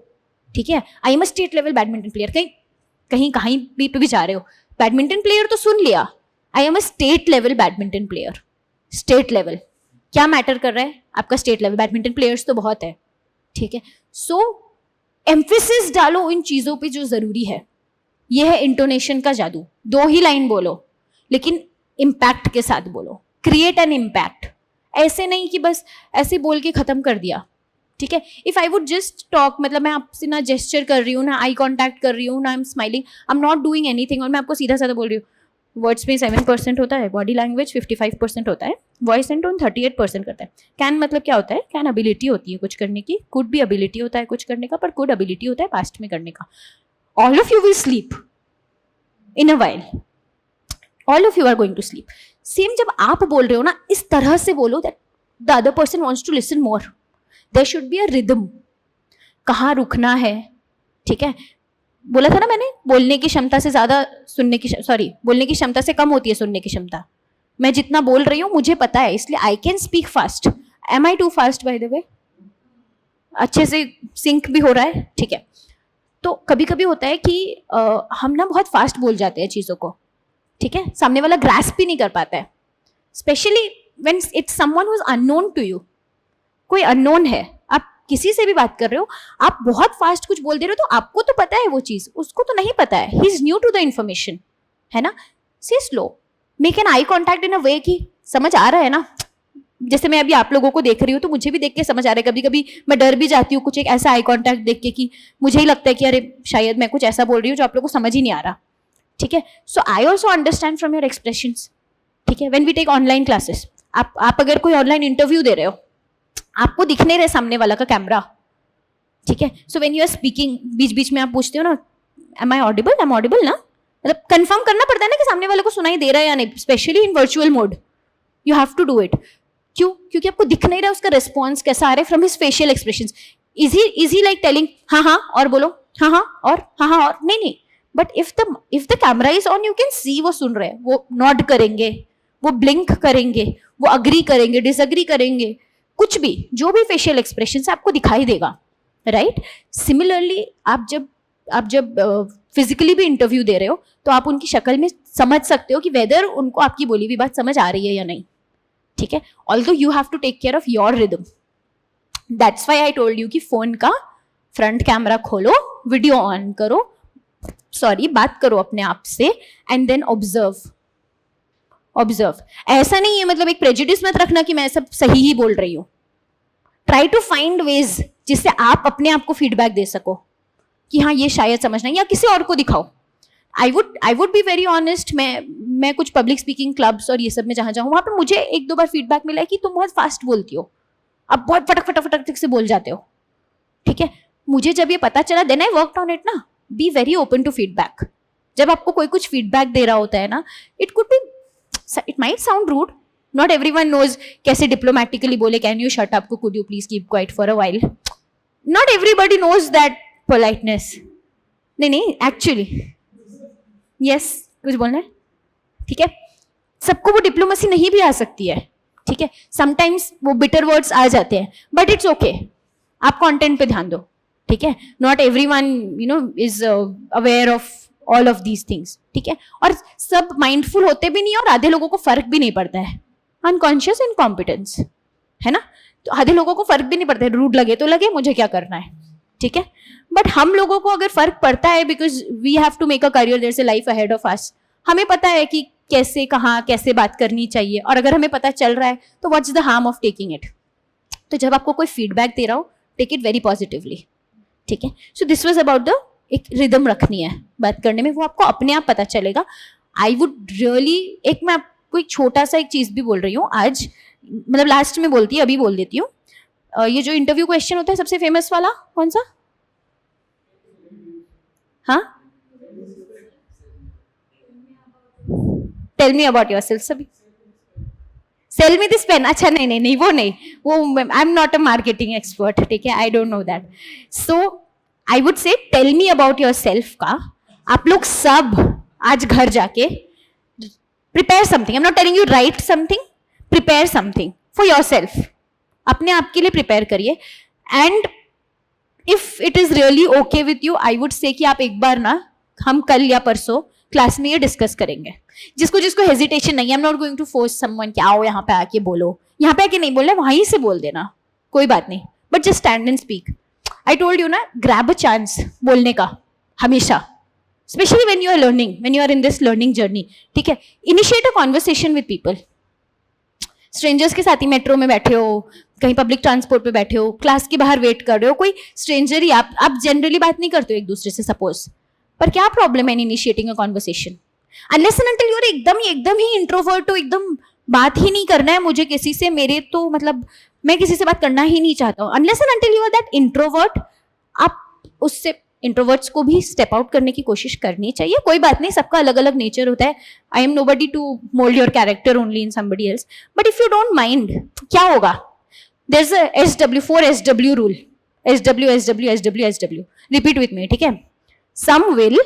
ठीक है. I am a state level badminton player. कहीं भी पे भी जा रहे हो, बैडमिंटन प्लेयर तो सुन लिया. आई am a state level badminton player. State level क्या मैटर कर रहा है? आपका स्टेट लेवल. बैडमिंटन प्लेयर्स तो बहुत है, ठीक है. सो एम्फेसिस डालो इन चीजों पे जो जरूरी है. ये है इंटोनेशन का जादू. 2 ही लाइन बोलो लेकिन इम्पैक्ट के साथ बोलो. Create an impact. ऐसे नहीं कि बस ऐसे बोल के खत्म कर दिया. ठीक है. If I would just talk, मतलब मैं आपसे ना जेस्चर कर रही हूँ, ना आई कॉन्टैक्ट कर रही हूँ, ना I am smiling, I am not doing anything, और मैं आपको सीधा साधा बोल रही हूँ. वर्ड्स में 7% होता है, बॉडी लैंग्वेज 55% होता है, वॉइस एंड टोन 38% करता है. कैन मतलब क्या होता है? कैन एबिलिटी होती है कुछ करने की. कुड भी एबिलिटी होता है कुछ करने का, पर कुड एबिलिटी होता है पास्ट में करने का. All of you will sleep in a while. All of you are going to sleep. Same जब आप बोल रहे हो ना, इस तरह से बोलो that the other person wants to listen more. There should be a rhythm. कहाँ रुकना है. ठीक है. बोला था ना मैंने, बोलने की क्षमता से ज्यादा सुनने की, सॉरी, बोलने की क्षमता से कम होती है सुनने की क्षमता. मैं जितना बोल रही हूँ मुझे पता है, इसलिए I can speak fast. Am I too fast by the way? अच्छे से सिंक भी हो रहा है. ठीक है. तो कभी कभी होता है कि हम ना बहुत फास्ट बोल जाते हैं चीज़ों को. ठीक है. सामने वाला ग्रास्प भी नहीं कर पाता है. Specially when it's someone who is unknown to you. कोई अननोन है, आप किसी से भी बात कर रहे हो, आप बहुत फास्ट कुछ बोल दे रहे हो, तो आपको तो पता है वो चीज़, उसको तो नहीं पता है. He is new to the information, है ना. Say slow. Make an eye contact in a way कि समझ आ रहा है ना. जैसे मैं अभी आप लोगों को देख रही हूँ तो मुझे भी देख के समझ आ रहा है. कभी कभी मैं डर भी जाती हूँ कुछ एक ऐसा आई कॉन्टैक्ट देख के कि मुझे ही लगता है कि अरे शायद मैं कुछ ऐसा बोल रही हूँ जो आप लोगों को समझ ही नहीं आ रहा. ठीक है. So I also understand from your expressions. ठीक है. When we take online classes, आप अगर कोई ऑनलाइन इंटरव्यू दे रहे हो, आपको दिख नहीं रहे सामने वाला का कैमरा. ठीक है. So when you are speaking, बीच बीच में आप पूछते हो ना, am I audible, am audible ना, मतलब कंफर्म करना पड़ता है ना कि सामने वाले को सुनाई दे रहा है या नहीं. Specially in virtual mode you have to do it. क्यों? क्योंकि आपको दिख नहीं रहा उसका रिस्पॉन्स कैसा आ रहा है from his facial expressions. Is he like telling हाँ हाँ और बोलो, हाँ हाँ और, हाँ हाँ और, नहीं नहीं. But if the camera is on, you can सी वो सुन रहे हैं, वो नॉड करेंगे, वो ब्लिंक करेंगे, वो अग्री करेंगे, डिसअग्री करेंगे, कुछ भी, जो भी फेशियल एक्सप्रेशन आपको दिखाई देगा. राइट. सिमिलरली आप जब फिजिकली भी इंटरव्यू दे रहे हो तो आप उनकी शक्ल में समझ सकते हो कि वेदर उनको आपकी बोली हुई बात समझ आ रही है या नहीं. ठीक है. Although you have to take care of your rhythm. That's why I told you कि फोन का फ्रंट कैमरा खोलो, वीडियो ऑन करो, सॉरी बात करो अपने आप से, एंड देन ऑब्जर्व. ऐसा नहीं है, मतलब एक प्रेजुडिस मत रखना कि मैं सब सही ही बोल रही हूँ. ट्राई टू फाइंड वेज जिससे आप अपने आप को फीडबैक दे सको कि हाँ ये शायद समझना, या किसी और को दिखाओ. आई वुड बी वेरी ऑनेस्ट. मैं कुछ पब्लिक स्पीकिंग क्लब्स और ये सब में जहाँ जाऊँ, वहाँ पे मुझे 1-2 बार फीडबैक मिला है कि तुम बहुत फास्ट बोलती हो, अब बहुत फटक से बोल जाते हो. ठीक है. मुझे जब ये पता चला, then I worked on it ना. Be very open to feedback. जब आपको कोई कुछ फीडबैक दे रहा होता है ना, it might sound rude. Not everyone knows कैसे डिप्लोमेटिकली बोले, can you shut up, could you please keep quiet for a while. Not everybody knows that politeness. नहीं एक्चुअली यस, कुछ बोलना है. ठीक है. सबको वो डिप्लोमेसी नहीं भी आ सकती है. ठीक है. समटाइम्स वो बिटर वर्ड्स आ जाते हैं, बट इट्स ओके. आप कंटेंट पे ध्यान दो. ठीक है. Not everyone is aware of all of these things. ठीक है. और सब माइंडफुल होते भी नहीं है, और आधे लोगों को फर्क भी नहीं पड़ता है. अनकॉन्शियस इनकॉम्पिटेंस, है ना. तो आधे लोगों को फर्क भी नहीं पड़ता है, रूड लगे तो लगे, मुझे क्या करना है. ठीक है. बट हम लोगों को अगर फर्क पड़ता है, because we have to make a career, there is a life ahead of us. हमें पता है कि कैसे कहाँ कैसे बात करनी चाहिए, और अगर हमें पता चल रहा है तो what's the harm of taking it. तो जब आपको कोई फीडबैक दे रहा हो, टेक इट वेरी पॉजिटिवली. ठीक है. So this was about the एक रिदम रखनी है बात करने में, वो आपको अपने आप पता चलेगा. आई वुड रियली, एक मैं आपको एक छोटा सा एक चीज भी बोल रही हूँ आज, मतलब लास्ट में बोलती है, अभी बोल देती हूँ. ये जो इंटरव्यू क्वेश्चन होता है सबसे फेमस वाला, कौन सा? हाँ, टेल मी अबाउट योरसेल्फ. सभी सेल मी दिस पेन. अच्छा नहीं वो नहीं, वो I am not a marketing expert. ठीक है. I don't know that. So I would say tell me about yourself का आप लोग सब आज घर जाके prepare something. I am not telling you write something, prepare something for yourself. अपने आप के लिए प्रिपेयर करिए. And if it is really okay with you, I would से कि आप एक बार ना, हम कल या परसों क्लास में ये डिस्कस करेंगे. जिसको हेजिटेशन नहीं है, I am not going to force someone कि आओ यहाँ पे आके बोलो. यहाँ पे आके नहीं बोलना, वहीं से बोल देना, कोई बात नहीं, but just stand and speak. I told you ना, ग्रैब अ चांस बोलने का हमेशा, specially when you are learning, when you are in this learning journey, ठीक है. Initiate a conversation with people. Strangers के साथ ही मेट्रो में बैठे हो, कहीं पब्लिक ट्रांसपोर्ट पे बैठे हो, क्लास के बाहर वेट कर रहे हो, कोई स्ट्रेंजर ही, आप जनरली बात नहीं करते हो एक दूसरे से सपोज, पर क्या प्रॉब्लम है in initiating a conversation? Unless and until you are एकदम ही इंट्रोवर्ट हो, एकदम बात ही नहीं करना है मुझे किसी से, मेरे तो मतलब मैं किसी से बात करना ही नहीं चाहता हूँ, unless and until you are that introvert, आप उससे इंट्रोवर्ट्स को भी स्टेप आउट करने की कोशिश करनी चाहिए. कोई बात नहीं, सबका अलग अलग नेचर होता है. I am nobody to mould your character only in somebody else, but if you don't mind, क्या होगा? There is a SW 4 SW rule. SW SW SW SW, repeat with me, ठीक है? Some will,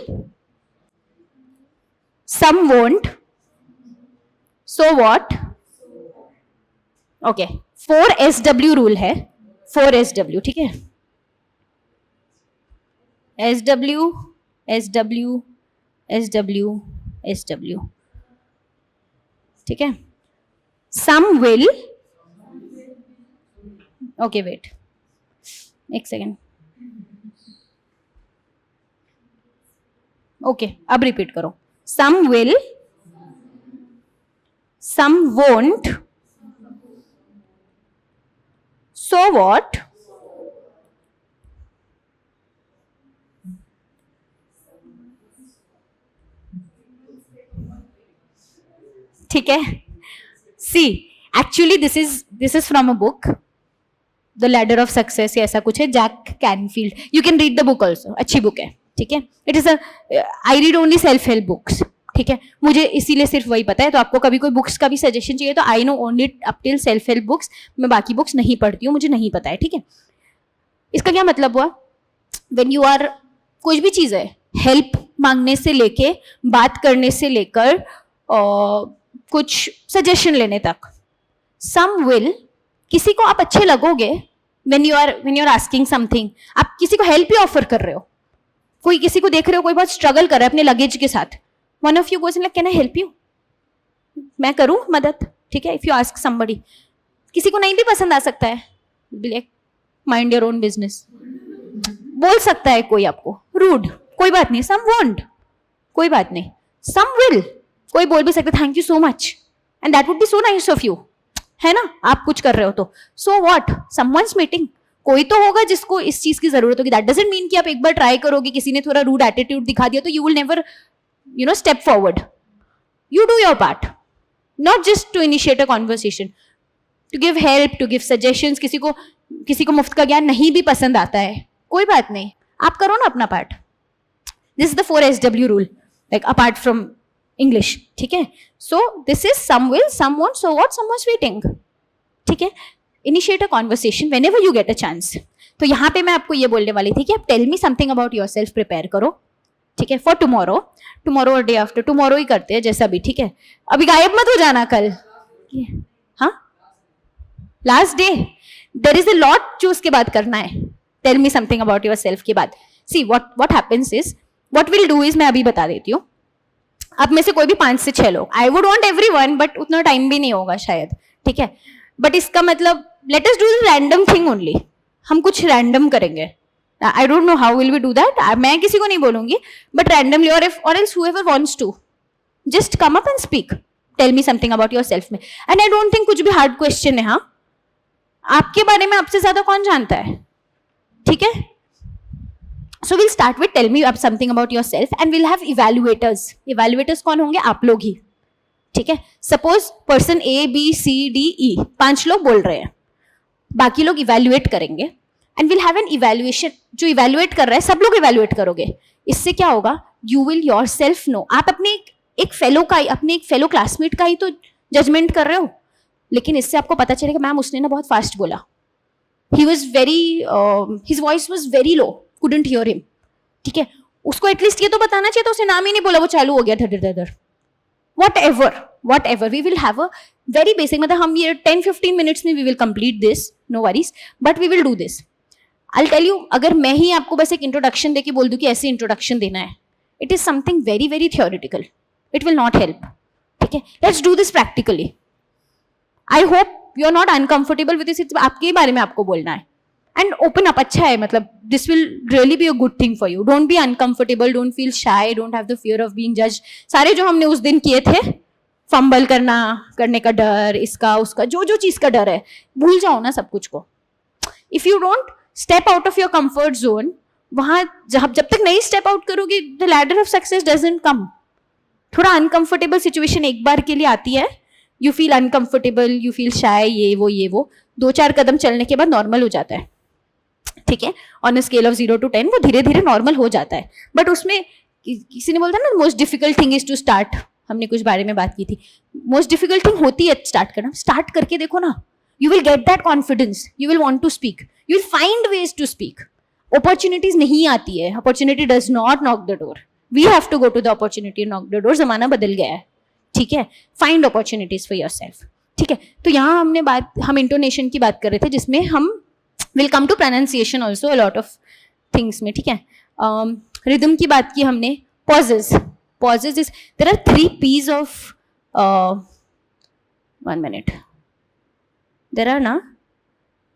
some won't, so what. Okay, 4 SW rule है, 4 SW, ठीक है? SW SW SW SW, ठीक है? Some will, okay wait एक second, okay अब repeat करो. Some will, some won't, so what. ठीक है? See, actually this is from a book, the ladder of success या ऐसा कुछ है, Jack Canfield. You can read the book also, अच्छी बुक है, ठीक है? It is I read only self help books, ठीक है? मुझे इसीलिए सिर्फ वही पता है. तो आपको कभी कोई बुक्स का भी सजेशन चाहिए तो I know only up till self help books. मैं बाकी बुक्स नहीं पढ़ती हूँ, मुझे नहीं पता है, ठीक है? इसका क्या मतलब हुआ? व्हेन यू आर, कुछ भी चीज है, हेल्प मांगने से लेके, बात करने से लेकर कुछ सजेशन लेने तक, सम विल, किसी को आप अच्छे लगोगे when you are asking something. आप किसी को हेल्प ही ऑफर कर रहे हो, कोई किसी को देख रहे हो कोई बहुत स्ट्रगल कर रहा है अपने लगेज के साथ, one of you goes like can I help you, मैं करूं मदद, ठीक है? इफ यू आस्क समबडी, किसी को नहीं भी पसंद आ सकता है, like mind your own business बोल सकता है कोई आपको, रूड, कोई बात नहीं. सम वोंट, कोई बात नहीं. सम विल, कोई बोल भी सकता thank you so much and that would be so nice of you, है ना? आप कुछ कर रहे हो तो. सो व्हाट, समवन्स मीटिंग, कोई तो होगा जिसको इस चीज की जरूरत होगी. दैट डजंट मीन कि आप एक बार ट्राई करोगे, किसी ने थोड़ा रूड एटीट्यूड दिखा दिया तो you will never step forward. You do your part, not just to initiate a conversation, to give help, to give suggestions. किसी को मुफ्त का ज्ञान नहीं भी पसंद आता है, कोई बात नहीं, आप करो ना अपना part. This is the 4 SW rule, like apart from English, ठीक है? So this is some will, some won't, so what, someone's waiting, ठीक है? Initiate a conversation whenever you get a chance. तो यहाँ पे मैं आपको ये बोलने वाली थी कि आप tell me something about yourself, prepare करो, ठीक है? फॉर टुमारो और डे आफ्टर, टुमारो ही करते हैं जैसा भी, ठीक है? अभी गायब मत हो जाना कल. हाँ, last day, there is a lot जो उसके बाद करना है. Tell me something about yourself के बाद, see what happens is, what will do is, मैं अभी बता देती हूँ. आप में से कोई भी 5 से 6 लोग, I would want everyone, but उतना टाइम भी नहीं होगा शायद, ठीक है? बट इसका मतलब let us do the random thing only. हम कुछ रैंडम करेंगे. I don't know how will we do that, मैं किसी को नहीं बोलूंगी, बट रैंडमली, और else whoever wants to just come up and speak, tell me something about yourself में. एंड आई डोंट थिंक कुछ भी हार्ड क्वेश्चन है. हाँ, आपके बारे में आपसे ज्यादा कौन जानता है, ठीक है? So we'll start with tell me something about yourself and we'll have evaluators. Evaluators कौन होंगे? आप लोग ही, ठीक है? Suppose person A, B, C, D, E, 5 लोग बोल रहे हैं, बाकी लोग evaluate करेंगे and we'll have an evaluation. जो evaluate कर रहा है सब लोग evaluate करोगे. इससे क्या होगा? You will yourself know. आप अपने एक fellow का, अपने एक fellow classmate का ही तो judgment कर रहे हो, लेकिन इससे आपको पता चलेगा मैम उसने ना बहुत fast बोला. He was very, his voice was very low. Couldn't hear him, ठीक है? उसको एटलीस्ट ये तो बताना चाहिए, तो उसने नाम ही नहीं बोला, वो चालू हो गया धड़ धड़. whatever we will have a very basic, मतलब हम ये 10-15 मिनट्स में we will complete this, no worries, but we will do this. I'll tell you, अगर मैं ही आपको बस एक इंट्रोडक्शन देके बोल दूं कि ऐसे इंट्रोडक्शन देना है, it is something very very theoretical, it will not help, ठीक है? Let's do this practically. I hope you are not uncomfortable with this. आपके बारे में आपको बोलना है, एंड ओपन अप. अच्छा है, मतलब this will really be a good thing for you. Don't be uncomfortable, don't feel शाई, don't have the fear of being जज. सारे जो हमने उस दिन किए थे, फंबल करने का डर, इसका उसका, जो जो चीज का डर है, भूल जाओ ना सब कुछ को. If you don't step out of your comfort zone, वहां जब तक नहीं स्टेप आउट करोगे, the ladder of success doesn't come. थोड़ा अनकंफर्टेबल सिचुएशन एक बार के लिए आती है, you feel uncomfortable, you feel shy, ये वो 2-4 कदम चलने के बाद नॉर्मल हो जाता है. ठीक है, on a scale of 0 to 10 वो धीरे धीरे नॉर्मल हो जाता है. बट उसमें किसी ने बोलता है ना, most difficult thing is to start. हमने कुछ बारे में बात की थी. मोस्ट डिफिकल्ट थिंग होती है स्टार्ट करना. स्टार्ट करके देखो ना, you will get that confidence, you will want to speak, you will find ways to speak. Opportunities नहीं आती है, opportunity does not knock the door. We have to go to the opportunity, knock the door. जमाना बदल गया है. ठीक है, find opportunities for yourself. ठीक है, तो यहाँ हम इंटोनेशन की बात कर रहे थे, जिसमें हम will come to pronunciation also a lot of things में. ठीक है, रिदम की बात की हमने. Pauses is, there are 3 P's of 1 minute. There are ना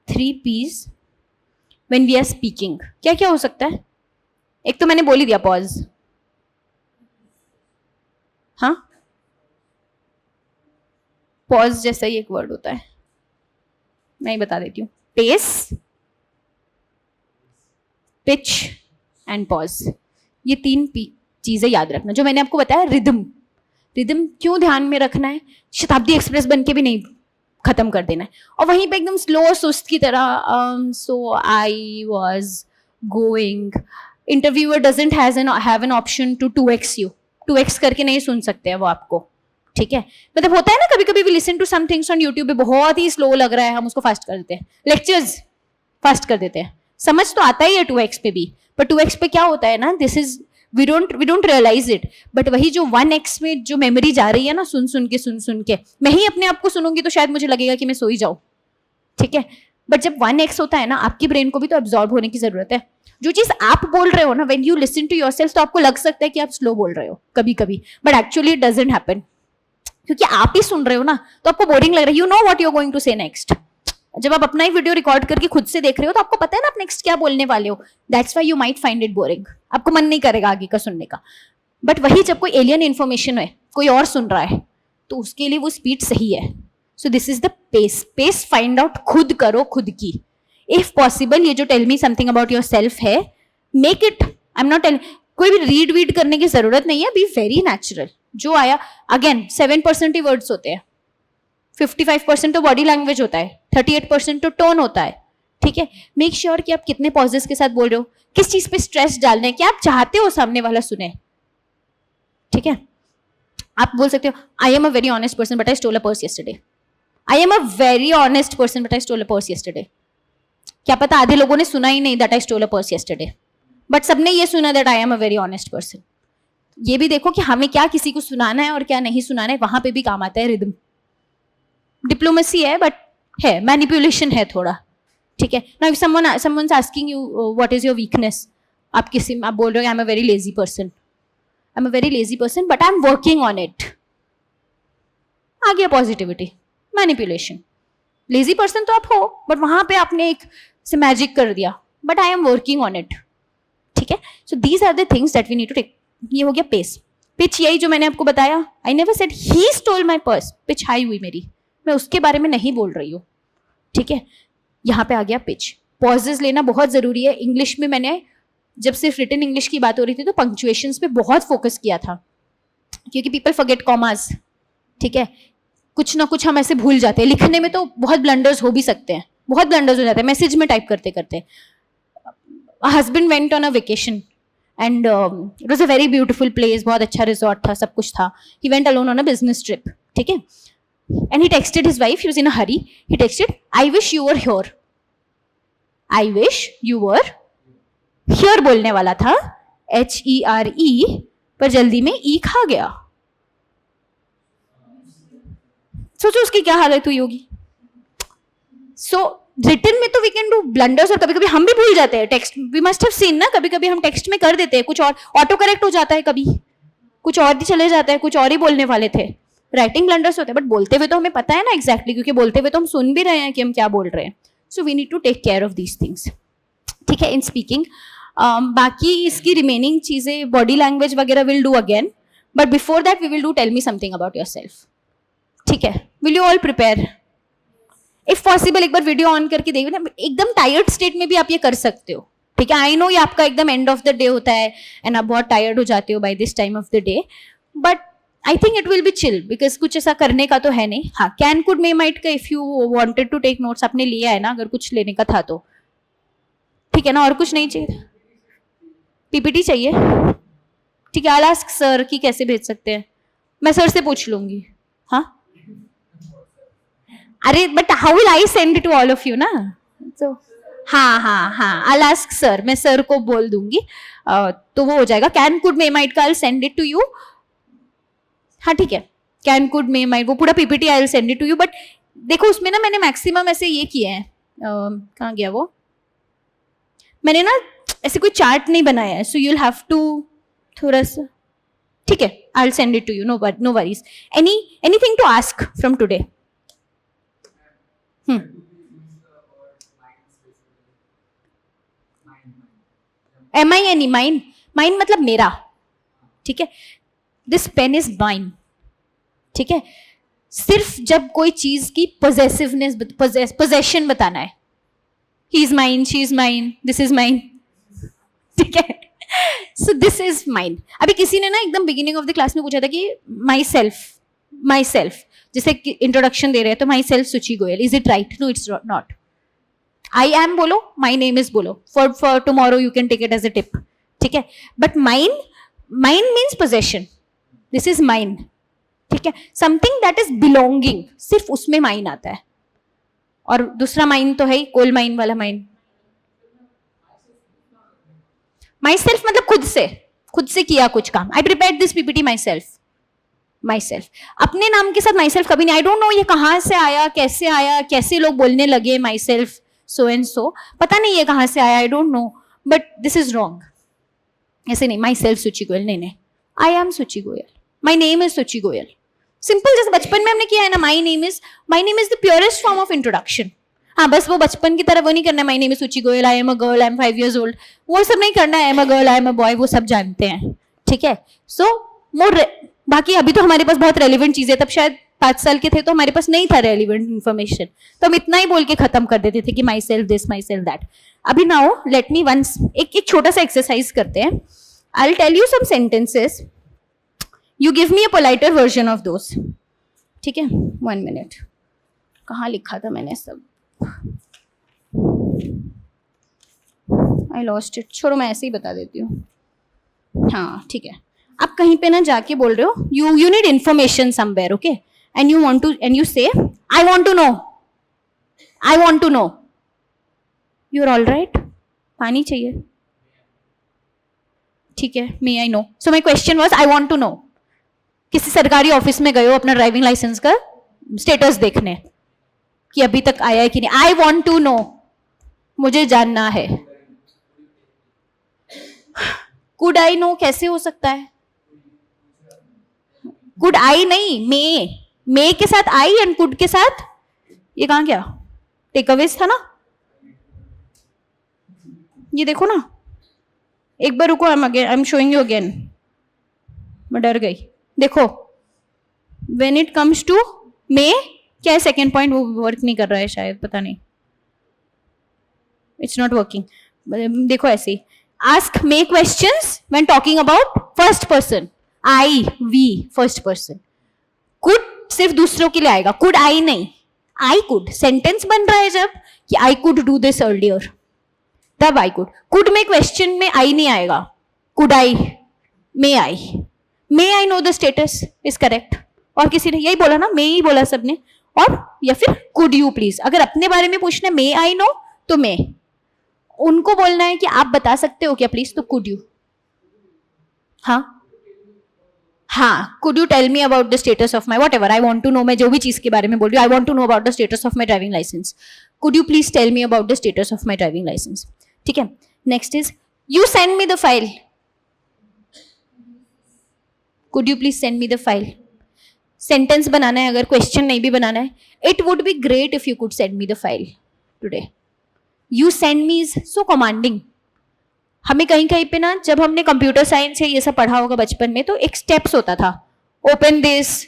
3 P's when we are speaking. क्या क्या हो सकता है? एक तो मैंने बोल ही दिया, पॉज. हाँ, पॉज जैसा ही एक वर्ड होता है, मैं ही बता देती हूँ. Pace, pitch and pause. ये 3 चीजें याद रखना जो मैंने आपको बताया. रिदम क्यों ध्यान में रखना है? शताब्दी एक्सप्रेस बन के भी नहीं खत्म कर देना है. और वहीं पे एकदम स्लो सुस्त की तरह, so I was going. Interviewer doesn't have an option to 2x you. 2x करके नहीं सुन सकते हैं वो आपको. ठीक है, मतलब होता है ना, कभी कभी we listen to some things on YouTube पे, बहुत ही स्लो लग रहा है, हम उसको फास्ट कर देते हैं. लेक्चर्स फास्ट कर देते हैं. समझ तो आता ही है 2x पे भी, पर 2x पे क्या होता है ना, this is we don't realize it. But वही जो 1x में जो मेमोरी जा रही है ना, सुन के मैं ही अपने आप को सुनूंगी तो शायद मुझे लगेगा कि मैं सो ही जाऊं. ठीक है, बट जब 1x होता है ना, आपकी ब्रेन को भी तो एब्जॉर्ब होने की जरूरत है. जो चीज आप बोल रहे हो ना, when you listen to yourself, तो आपको लग सकता है कि आप स्लो बोल रहे हो कभी कभी, but actually it doesn't happen. क्योंकि आप ही सुन रहे हो ना, तो आपको बोरिंग लग रहा है. You know what you are going to say next. जब आप अपना ही वीडियो रिकॉर्ड करके खुद से देख रहे हो, तो आपको पता है ना आप नेक्स्ट क्या बोलने वाले हो. That's why you might find it boring. आपको मन नहीं करेगा आगे का सुनने का. बट वही जब कोई एलियन इन्फॉर्मेशन है, कोई और सुन रहा है, तो उसके लिए वो स्पीड सही है. So this is the pace find out खुद करो, खुद की. इफ पॉसिबल, ये जो tell me something about your self है, make it, I am not telling, कोई भी रीड करने की जरूरत नहीं है. Be very natural. जो आया, अगेन 7% ही वर्ड्स होते हैं, 55% तो बॉडी लैंग्वेज होता है, 38% तो टोन होता है. ठीक है, मेक श्योर कि आप कितने पॉजेस के साथ बोल रहे हो, किस चीज पे स्ट्रेस डालना है, क्या आप चाहते हो सामने वाला सुने. ठीक है, आप बोल सकते हो, I am a very honest person but I stole a purse yesterday. I am a very honest person but I stole a purse yesterday. क्या पता आधे लोगों ने सुना ही नहीं that I stole a purse yesterday, but सबने ये सुना that I am a very honest person. ये भी देखो कि हमें क्या किसी को सुनाना है और क्या नहीं सुनाना है. वहां पे भी काम आता है रिदम. डिप्लोमेसी है, बट है मैनिपुलेशन है थोड़ा. ठीक है, now if someone's asking you what is your weakness, आप बोल रहे हो I am a very lazy person but I am working on it. आ गया पॉजिटिविटी. मैनिपुलेशन. लेजी पर्सन तो आप हो, बट वहां पे आपने एक से मैजिक कर दिया, but I am working on it. ठीक है, so these are the things that we need to take. ये हो गया पेस. पिच, यही जो मैंने आपको बताया, आई never said he stole my purse. Pitch high हुई मेरी, मैं उसके बारे में नहीं बोल रही हूँ. ठीक है, यहाँ पे आ गया पिच. पॉजेज लेना बहुत जरूरी है. इंग्लिश में मैंने जब सिर्फ रिटन इंग्लिश की बात हो रही थी तो पंक्चुएशंस पे बहुत फोकस किया था, क्योंकि पीपल फॉरगेट कॉमास. ठीक है, कुछ ना कुछ हम ऐसे भूल जाते हैं. लिखने में तो बहुत ब्लंडर्स हो भी सकते हैं, बहुत ब्लंडर्स हो जाते हैं मैसेज में टाइप करते करते. Husband went on a vacation and it was a very beautiful place. बहुत अच्छा रिजॉर्ट था, सब कुछ था. He went alone on a business trip. ठीक है, and he texted his wife. He was in a hurry. He texted, I wish you were here. I wish you were here बोलने वाला था, HERE, पर जल्दी में E खा गया. सोचो उसकी क्या हालत हुई होगी. सो रिटन में तो वी कैन डू ब्लंडर्स, और कभी कभी हम भी भूल जाते हैं. Text we must have seen ना, कभी कभी हम टेक्स्ट में कर देते हैं कुछ और, ऑटो करेक्ट हो जाता है, कभी कुछ और ही चले जाता है, कुछ और ही बोलने वाले थे. राइटिंग ब्लंडर्स होते हैं, बट बोलते हुए तो हमें पता है ना एग्जैक्टली, क्योंकि बोलते हुए तो हम सुन भी रहे हैं कि हम क्या बोल रहे हैं. So we need to take care of these things. ठीक है, इन स्पीकिंग. बाकी इसकी रिमेनिंग चीजें बॉडी लैंग्वेज वगैरह will do again, but before that we will do tell me something about your self. ठीक है, will you all prepare? If possible एक बार वीडियो ऑन करके देखिए ना, एकदम टायर्ड स्टेट में भी आप ये कर सकते हो. ठीक है, आई नो ये आपका एकदम एंड ऑफ द डे होता है एंड आप बहुत टायर्ड हो जाते हो by this time of the day, but I think it will be chill because कुछ ऐसा करने का तो है नहीं. हाँ, कैन कुड मे माइट का if you wanted to take notes आपने लिया है ना, अगर कुछ लेने का था तो ठीक है ना, और कुछ नहीं चाहिए. पीपीटी चाहिए? ठीक है, आई विल आस्क सर कि कैसे भेज सकते हैं, मैं सर से पूछ लूंगी. हाँ, अरे but how will I send it to all of you ना. तो हाँ, आई विल आस्क सर, मैं सर को बोल दूंगी तो वो हो जाएगा. कैन कुड मे माइट का I will send it to you. हाँ ठीक है, कैन कुड मे माइट वो पूरा PPT I will send it to you. But देखो उसमें ना मैंने मैक्सिमम ऐसे ये किए हैं, कहाँ गया वो, मैंने ना ऐसे कोई चार्ट नहीं बनाया है, so you will have to थोड़ा सा. ठीक है, I will send it to you, no worries. Anything to ask from today? MINE, mine. Mine मतलब मेरा. ठीक है, दिस पेन इज माइन. ठीक है, सिर्फ जब कोई चीज की पोजेसिवनेस पोजेशन बताना है, he is mine, she is mine, this is mine. ठीक है, सो दिस इज माइन. अभी किसी ने ना एकदम बिगिनिंग ऑफ द क्लास में पूछा था कि माई सेल्फ जैसे इंट्रोडक्शन दे रहे हैं तो myself Suchi Goyal, is it right? No, it's not. I am बोलो, माई नेम इज बोलो, for tomorrow you can take it as a tip. ठीक है, but mine means possession. This is mine. ठीक है, समथिंग दैट इज बिलोंगिंग, सिर्फ उसमें mine आता है. और दूसरा माइन तो है ही, कोल माइन वाला माइन. माई सेल्फ मतलब खुद से किया कुछ काम. आई prepared this PPT my self. अपने नाम के साथ माई सेल्फ कभी नहीं. आई डोंट नो ये कहाँ से आया, कैसे लोग बोलने लगे माई सेल्फ सो एंड सो, पता नहीं ये कहाँ से आया, आई don't no, but this is wrong. ऐसे नहीं, माई सेल्फ सुचि गोयल, नहीं, आई एम सुचि गोयल, माई नेम इज सुचि गोयल. सिंपल, जैसे बचपन में हमने किया है ना, माई name is the purest form of introduction. हाँ, बस वो बचपन की तरह वो नहीं करना है, माई नेम इज सुचि गोयल, आई am a girl, I am 5 years old, वो सब नहीं करना है. I am a girl, I am a boy, वो सब जानते हैं. ठीक है, सो मोर. बाकी अभी तो हमारे पास बहुत रेलिवेंट चीजें, तब शायद 5 साल के थे तो हमारे पास नहीं था रेलिवेंट इन्फॉर्मेशन, तो हम इतना ही बोल के खत्म कर देते थे कि myself this, myself that. अभी नाउ लेट मी वंस एक छोटा सा एक्सरसाइज करते हैं. I will tell you some sentences, you give me a politer version of those. ठीक है, 1 minute. कहाँ लिखा था मैंने सब, आई लॉस्ट इट. छोड़ो, मैं ऐसे ही बता देती हूँ. हाँ ठीक है, आप कहीं पे ना जाके बोल रहे हो, you need information somewhere, okay, and you want to, and you say I want to know. You are all right. पानी चाहिए? ठीक है, may I know. So my question was I want to know. किसी सरकारी office में गए हो अपना ड्राइविंग लाइसेंस का स्टेटस देखने कि अभी तक आया है कि नहीं. आई वांट टू नो, मुझे जानना है. कुड आई नो कैसे हो सकता है? कुड आई नहीं, मे के साथ आई एंड कुड के साथ ये कहाँ गया? टेकअवेज था ना, ये देखो ना. एक बार रुको, I am showing you again. मैं डर गई. देखो, व्हेन इट कम्स टू मे, क्या है सेकेंड पॉइंट, वो वर्क नहीं कर रहा है शायद, पता नहीं, इट्स नॉट वर्किंग. देखो ऐसे ही, ask may questions when talking about first person. I, we, first person. Could सिर्फ दूसरों के लिए आएगा, कुड आई नहीं. आई कुड सेंटेंस बन रहा है जब कि I could do this earlier, तब आई कुड में क्वेश्चन में आई नहीं आएगा. Could I, may I know the status is correct. और किसी ने यही बोला ना, मे ही बोला सबने. और या फिर कुड यू प्लीज, अगर अपने बारे में पूछना है मे आई नो तो मे, उनको बोलना है कि आप बता सकते हो क्या प्लीज, तो कुड यू. हाँ, could you tell me about the status of my whatever, I want to know. मैं जो भी चीज के बारे में बोल रही हूँ, I want to know about the status of my driving licence. Could you please tell me about the status of my driving licence. ठीक है, next is you send me the file. Could you please send me the file. Sentence बनाना है, अगर question नहीं भी बनाना है, it would be great if you could send me the file today. You send me is so commanding. हमें कहीं कहीं पे ना, जब हमने कंप्यूटर साइंस या ये सब पढ़ा होगा बचपन में, तो एक स्टेप्स होता था, open this,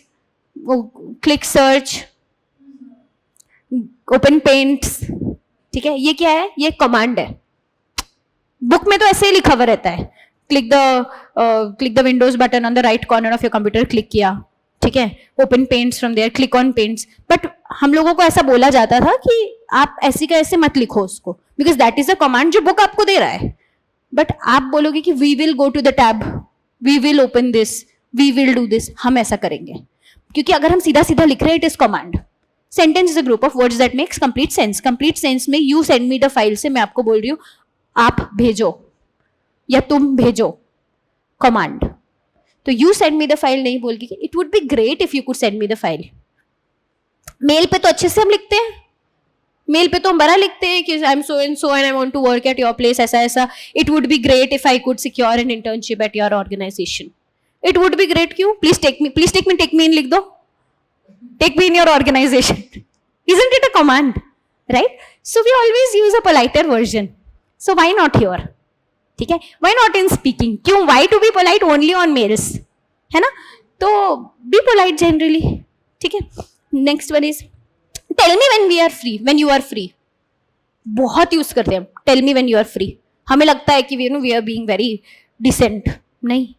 click search, open paints. ठीक है, ये क्या है? ये कमांड है. बुक में तो ऐसे ही लिखा हुआ रहता है, click the Windows button on the right corner of your computer, click किया. ठीक है, open paints from there, click on paints. But हम लोगों को ऐसा बोला जाता था कि आप ऐसी का ऐसे मत लिखो उसको, because that is a command जो बुक आपको दे रहा है. बट आप बोलोगे कि we will go to the tab, we will open this, we will do this, हम ऐसा करेंगे. क्योंकि अगर हम सीधा सीधा लिख रहे हैं, it is command. Sentence is a group of words that makes complete sense. Complete sense में you send me the file से मैं आपको बोल रही हूँ आप भेजो या तुम भेजो, कमांड. तो you send me the file नहीं बोल के it would be great if you could send me the file. Mail पे तो अच्छे से हम लिखते हैं, मेल पे तो हम बड़ा लिखते हैं कि I am so and so and I want to work at your place, ऐसा ऐसा. It would be great if I could secure an internship at your organisation. It would be great. क्यों? प्लीज टेक मी इन लिख दो. Take me in your organisation. Isn't it a command? Right? So we always use a politer version. So why not here? ठीक है, why not in speaking? क्यों? Why to be polite only on mails? है ना? तो be polite generally. ठीक है. Next one is tell me when we are free. When you are free. बहुत use करते हैं tell me when you are free. हमें लगता है कि we are being very decent. नहीं.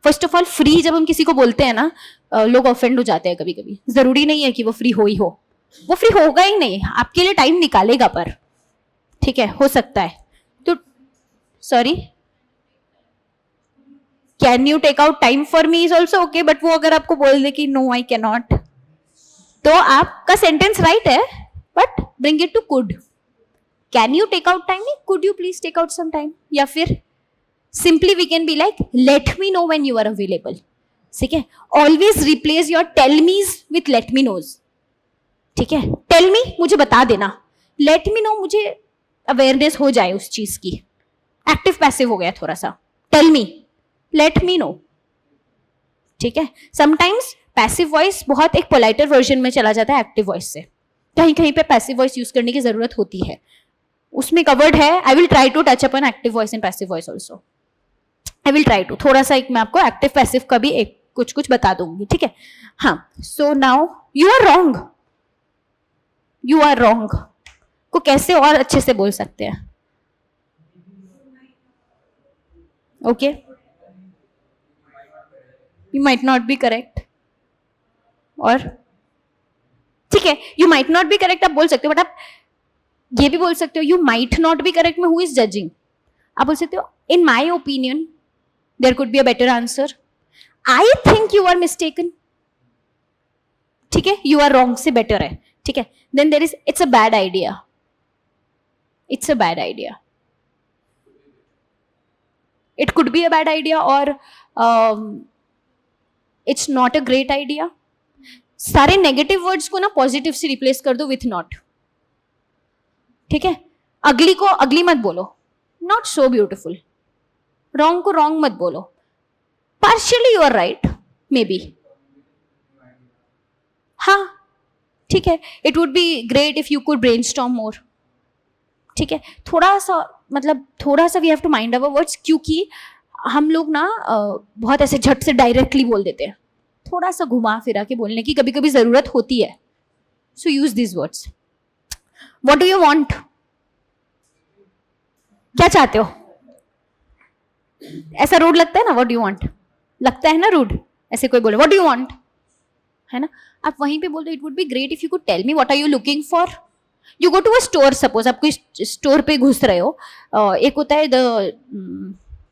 फर्स्ट ऑफ ऑल फ्री जब हम किसी को बोलते हैं ना, लोग ऑफेंड हो जाते हैं कभी कभी. जरूरी नहीं है कि वो फ्री हो ही हो, वो फ्री होगा ही नहीं, आपके लिए टाइम निकालेगा पर. ठीक है, हो सकता है. तो sorry, can you take out time for me is also okay. But वो अगर आपको बोल दे कि नो आई कैन नॉट, तो आपका सेंटेंस राइट है, but bring it to could. Can you take out time, could you please take out some time. या फिर simply we can be like let me know when you are available. ठीक है, always replace your tell mes with let me knows. ठीक है, tell me मुझे बता देना, let me know मुझे अवेयरनेस हो जाए उस चीज की. एक्टिव पैसिव हो गया थोड़ा सा. Tell me, let me know. ठीक है, समटाइम्स पैसिव वॉइस बहुत एक पोलाइटर वर्जन में चला जाता है एक्टिव वॉइस से. कहीं कहीं पे पैसिव वॉइस यूज करने की जरूरत होती है, उसमें कवर्ड है. I will try to touch upon active voice and passive voice also. I will try to थोड़ा सा, एक मैं आपको एक्टिव पैसिव का भी एक कुछ बता दूंगी. ठीक है, हाँ. So now you are wrong. You are wrong को कैसे और अच्छे से बोल सकते हैं? Okay, you might not be correct. और ठीक है, you might not be correct आप बोल सकते हो, बट आप ये भी बोल सकते हो you might not be correct में हु इज जजिंग. आप बोल सकते हो in my opinion there could be a better answer. I think you are mistaken. ठीक है, यू आर रॉन्ग से बेटर है. ठीक है, then there is it's a bad idea. It's a bad idea. It could be a bad idea or it's not a great idea. सारे negative words को ना positive से रिप्लेस कर दो विथ नॉट. ठीक है, अगली को अगली मत बोलो, नॉट सो ब्यूटिफुल. रॉन्ग को रॉन्ग मत बोलो, partially you are right may be. हाँ ठीक है, it would be great if you could brainstorm more. ठीक है, थोड़ा सा मतलब थोड़ा सा we have to mind our words, क्योंकि हम लोग ना बहुत ऐसे झट से डायरेक्टली बोल देते हैं. थोड़ा सा घुमा फिरा के बोलने की कभी कभी जरूरत होती है. So use this words. What do you want, क्या चाहते हो? ऐसा रूड लगता है ना, व्हाट डू यू वांट लगता है ना रूड. ऐसे कोई बोले व्हाट डू यू वांट, है ना, आप वहीं पे बोल दो it would be great if you could tell me what are you looking for. You go to a store, suppose आप कोई स्टोर पे घुस रहे हो. एक होता है the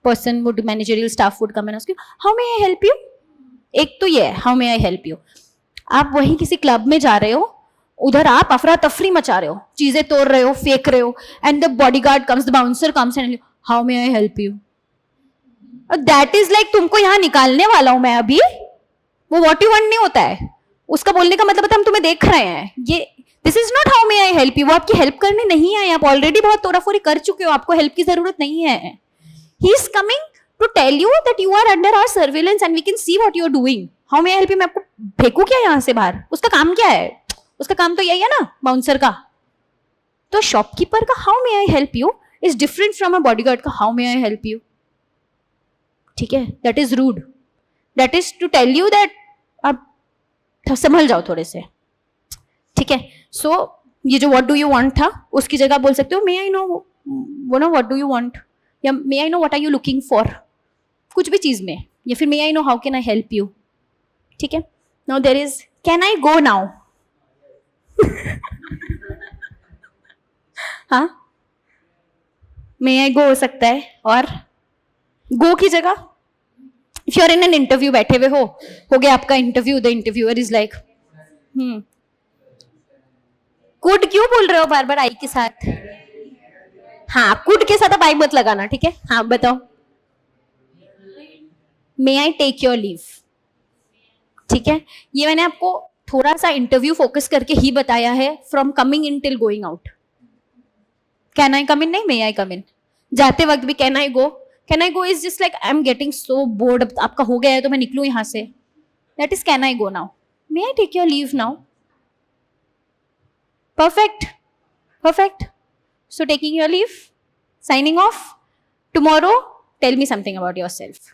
person would managerial staff would come and ask you how may I help you. एक तो ये है how may I help you. आप वहीं किसी क्लब में जा रहे हो, उधर आप अफरा तफरी मचा रहे हो, चीजें तोड़ रहे हो, फेंक रहे हो, and the bodyguard comes, the bouncer comes and how may I help you. That is like तुमको यहाँ निकालने वाला हूं मैं अभी. वो व्हाट यू वांट नहीं होता है, उसका बोलने का मतलब हम तुम्हें देख रहे हैं. ये this is not how may I help you. वो आपकी हेल्प करने नहीं आए, आप ऑलरेडी बहुत तोड़ाफोड़ी कर चुके हो, आपको हेल्प की जरूरत नहीं है. He is coming to tell you that you are under our surveillance and we can see what you are doing. How may I help you, मैं आपको फेंकू क्या यहाँ से बाहर? उसका काम क्या है? उसका काम तो यही है ना बाउंसर का. तो शॉपकीपर का how may I help you is different from a bodyguard का how may I help you. ठीक है, that is rude. That is to tell you that आप संभल जाओ थोड़े से. ठीक है, सो ये जो व्हाट डू यू वांट था उसकी जगह बोल सकते हो मे आई नो वो ना व्हाट डू यू वांट, या may I know what are you looking for, कुछ भी चीज में, या फिर may I know how can I help you. ठीक है, now there is can I go now. हाँ, मे आई गो हो सकता है. और गो की जगह if you are in an interview, बैठे हुए हो गया आपका interview, the interviewer is like could क्यों बोल रहे हो बार बार आई के साथ. हाँ, कुड के साथ अब आई मत लगाना. ठीक है, हाँ बताओ. मे आई टेक योर लीव. ठीक है, ये मैंने आपको थोड़ा सा इंटरव्यू फोकस करके ही बताया है, from coming in till going out. Can I come in नहीं, मे आई कम इन. जाते वक्त भी can I go. Can I go is just like I am getting so bored, आपका हो गया है तो मैं निकलूं यहां से. That is can I go now. May I take your leave now. Perfect. Perfect. So taking your leave, signing off. Tomorrow, tell me something about yourself.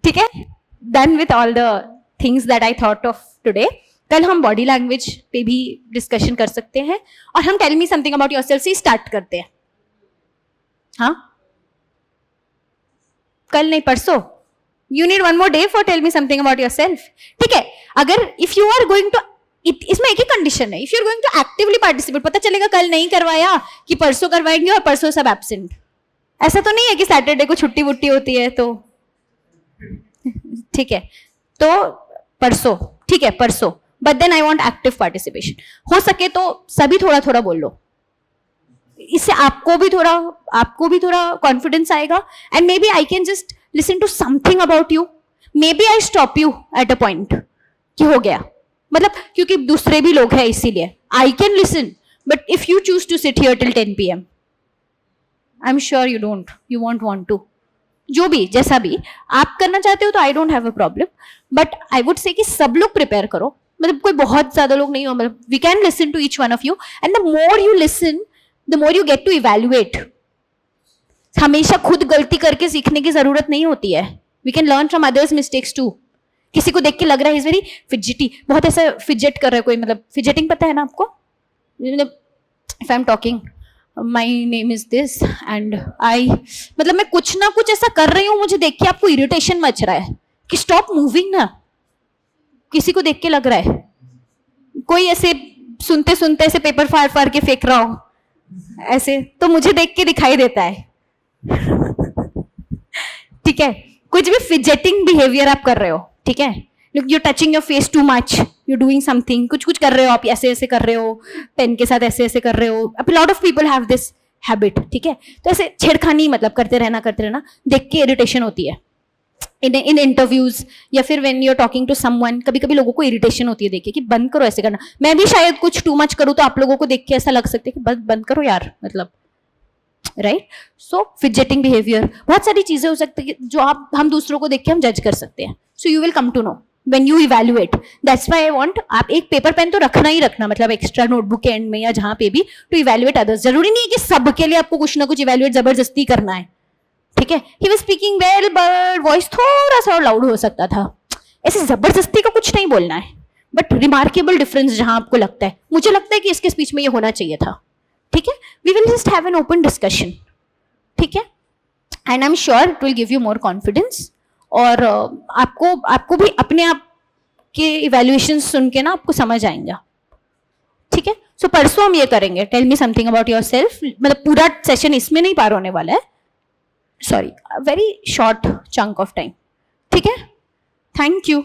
ठीक है? Done with all the things that I thought of today. कल हम body language पे भी discussion कर सकते हैं, और हम tell me something about yourself से स्टार्ट करते हैं. हाँ, कल नहीं परसों. You need one more day for tell me something about yourself. ठीक है, अगर if you are going to इसमें एक ही कंडीशन है, if you are going to actively participate, पता चलेगा कल नहीं करवाया कि परसों करवाएंगे और परसों सब एब्सेंट. ऐसा तो नहीं है कि सैटरडे को छुट्टी वुट्टी होती है तो. ठीक है, तो परसों. ठीक है, परसों. But then I want active participation. हो सके तो सभी थोड़ा थोड़ा बोल लो, इससे आपको भी थोड़ा कॉन्फिडेंस आएगा. And maybe I can just listen to something about you. Maybe I stop you at a point कि हो गया, मतलब क्योंकि दूसरे भी लोग हैं इसीलिए. I can listen, but if you choose to sit here till 10 p.m, I'm sure you won't want to. जो भी जैसा भी आप करना चाहते हो तो I don't have a problem, but I would say कि सब लोग प्रिपेयर करो. मतलब कोई बहुत ज्यादा लोग नहीं हो, मतलब we can listen to each one of you, and the more you listen, the more you get to evaluate. हमेशा खुद गलती करके सीखने की जरूरत नहीं होती है. We can learn from others mistakes too. किसी को देख के लग रहा है इज वेरी फिजिटी, बहुत ऐसा फिजेट कर रहा है कोई, मतलब फिजेटिंग पता है ना आपको. If I am talking my name is this and I, मतलब मैं कुछ ना कुछ ऐसा कर रही हूँ, मुझे देख के आपको इरिटेशन मच रहा है कि स्टॉप मूविंग ना. किसी को देख के लग रहा है कोई ऐसे सुनते सुनते ऐसे पेपर फाड़ फाड़ के फेंक रहा हो ऐसे, तो मुझे देख के दिखाई देता है. ठीक है, कुछ भी फिजेटिंग बिहेवियर आप कर रहे हो. ठीक है, you touching your face too much, you doing something, कुछ कर रहे हो आप, ऐसे ऐसे कर रहे हो पेन के साथ, ऐसे ऐसे कर रहे हो. अब lot of people have this habit. ठीक है, तो ऐसे छेड़खानी मतलब करते रहना, देख के इरिटेशन होती है इन इंटरव्यूज, या फिर when you are talking to someone. कभी कभी लोगों को इरिटेशन होती है देख के कि बंद करो ऐसे करना. मैं भी शायद कुछ टू मच करूँ तो आप लोगों को देख के ऐसा लग सकता है कि बंद करो यार, मतलब राइट. सो फिजेटिंग बिहेवियर, बहुत सारी चीजें हो सकती है जो हम दूसरों को देख के हम जज कर सकते हैं. So you will come to know when you evaluate. That's why I want आप एक पेपर पेन तो रखना ही रखना, मतलब एक्स्ट्रा नोटबुक के एंड में या जहां पे भी, टू इवैल्यूएट अदर्स. जरूरी नहीं है कि सबके लिए आपको कुछ ना कुछ इवैल्यूएट जबरदस्ती करना है. ठीक है, he was speaking well but voice थोड़ा सा लाउड हो सकता था. ऐसे जबरदस्ती का कुछ नहीं बोलना है, बट रिमार्केबल डिफरेंस जहां आपको लगता है, मुझे लगता है कि इसके स्पीच में ये होना चाहिए था. ठीक है, we will just have an open discussion. ठीक है, and I am sure it will give you more confidence. और आपको भी अपने आप के इवैल्यूएशन सुन के ना आपको समझ आएंगे. ठीक है, सो परसों हम ये करेंगे, tell me something about your self. मतलब पूरा सेशन इसमें नहीं पार होने वाला है, sorry, very short chunk of time. ठीक है, थैंक यू.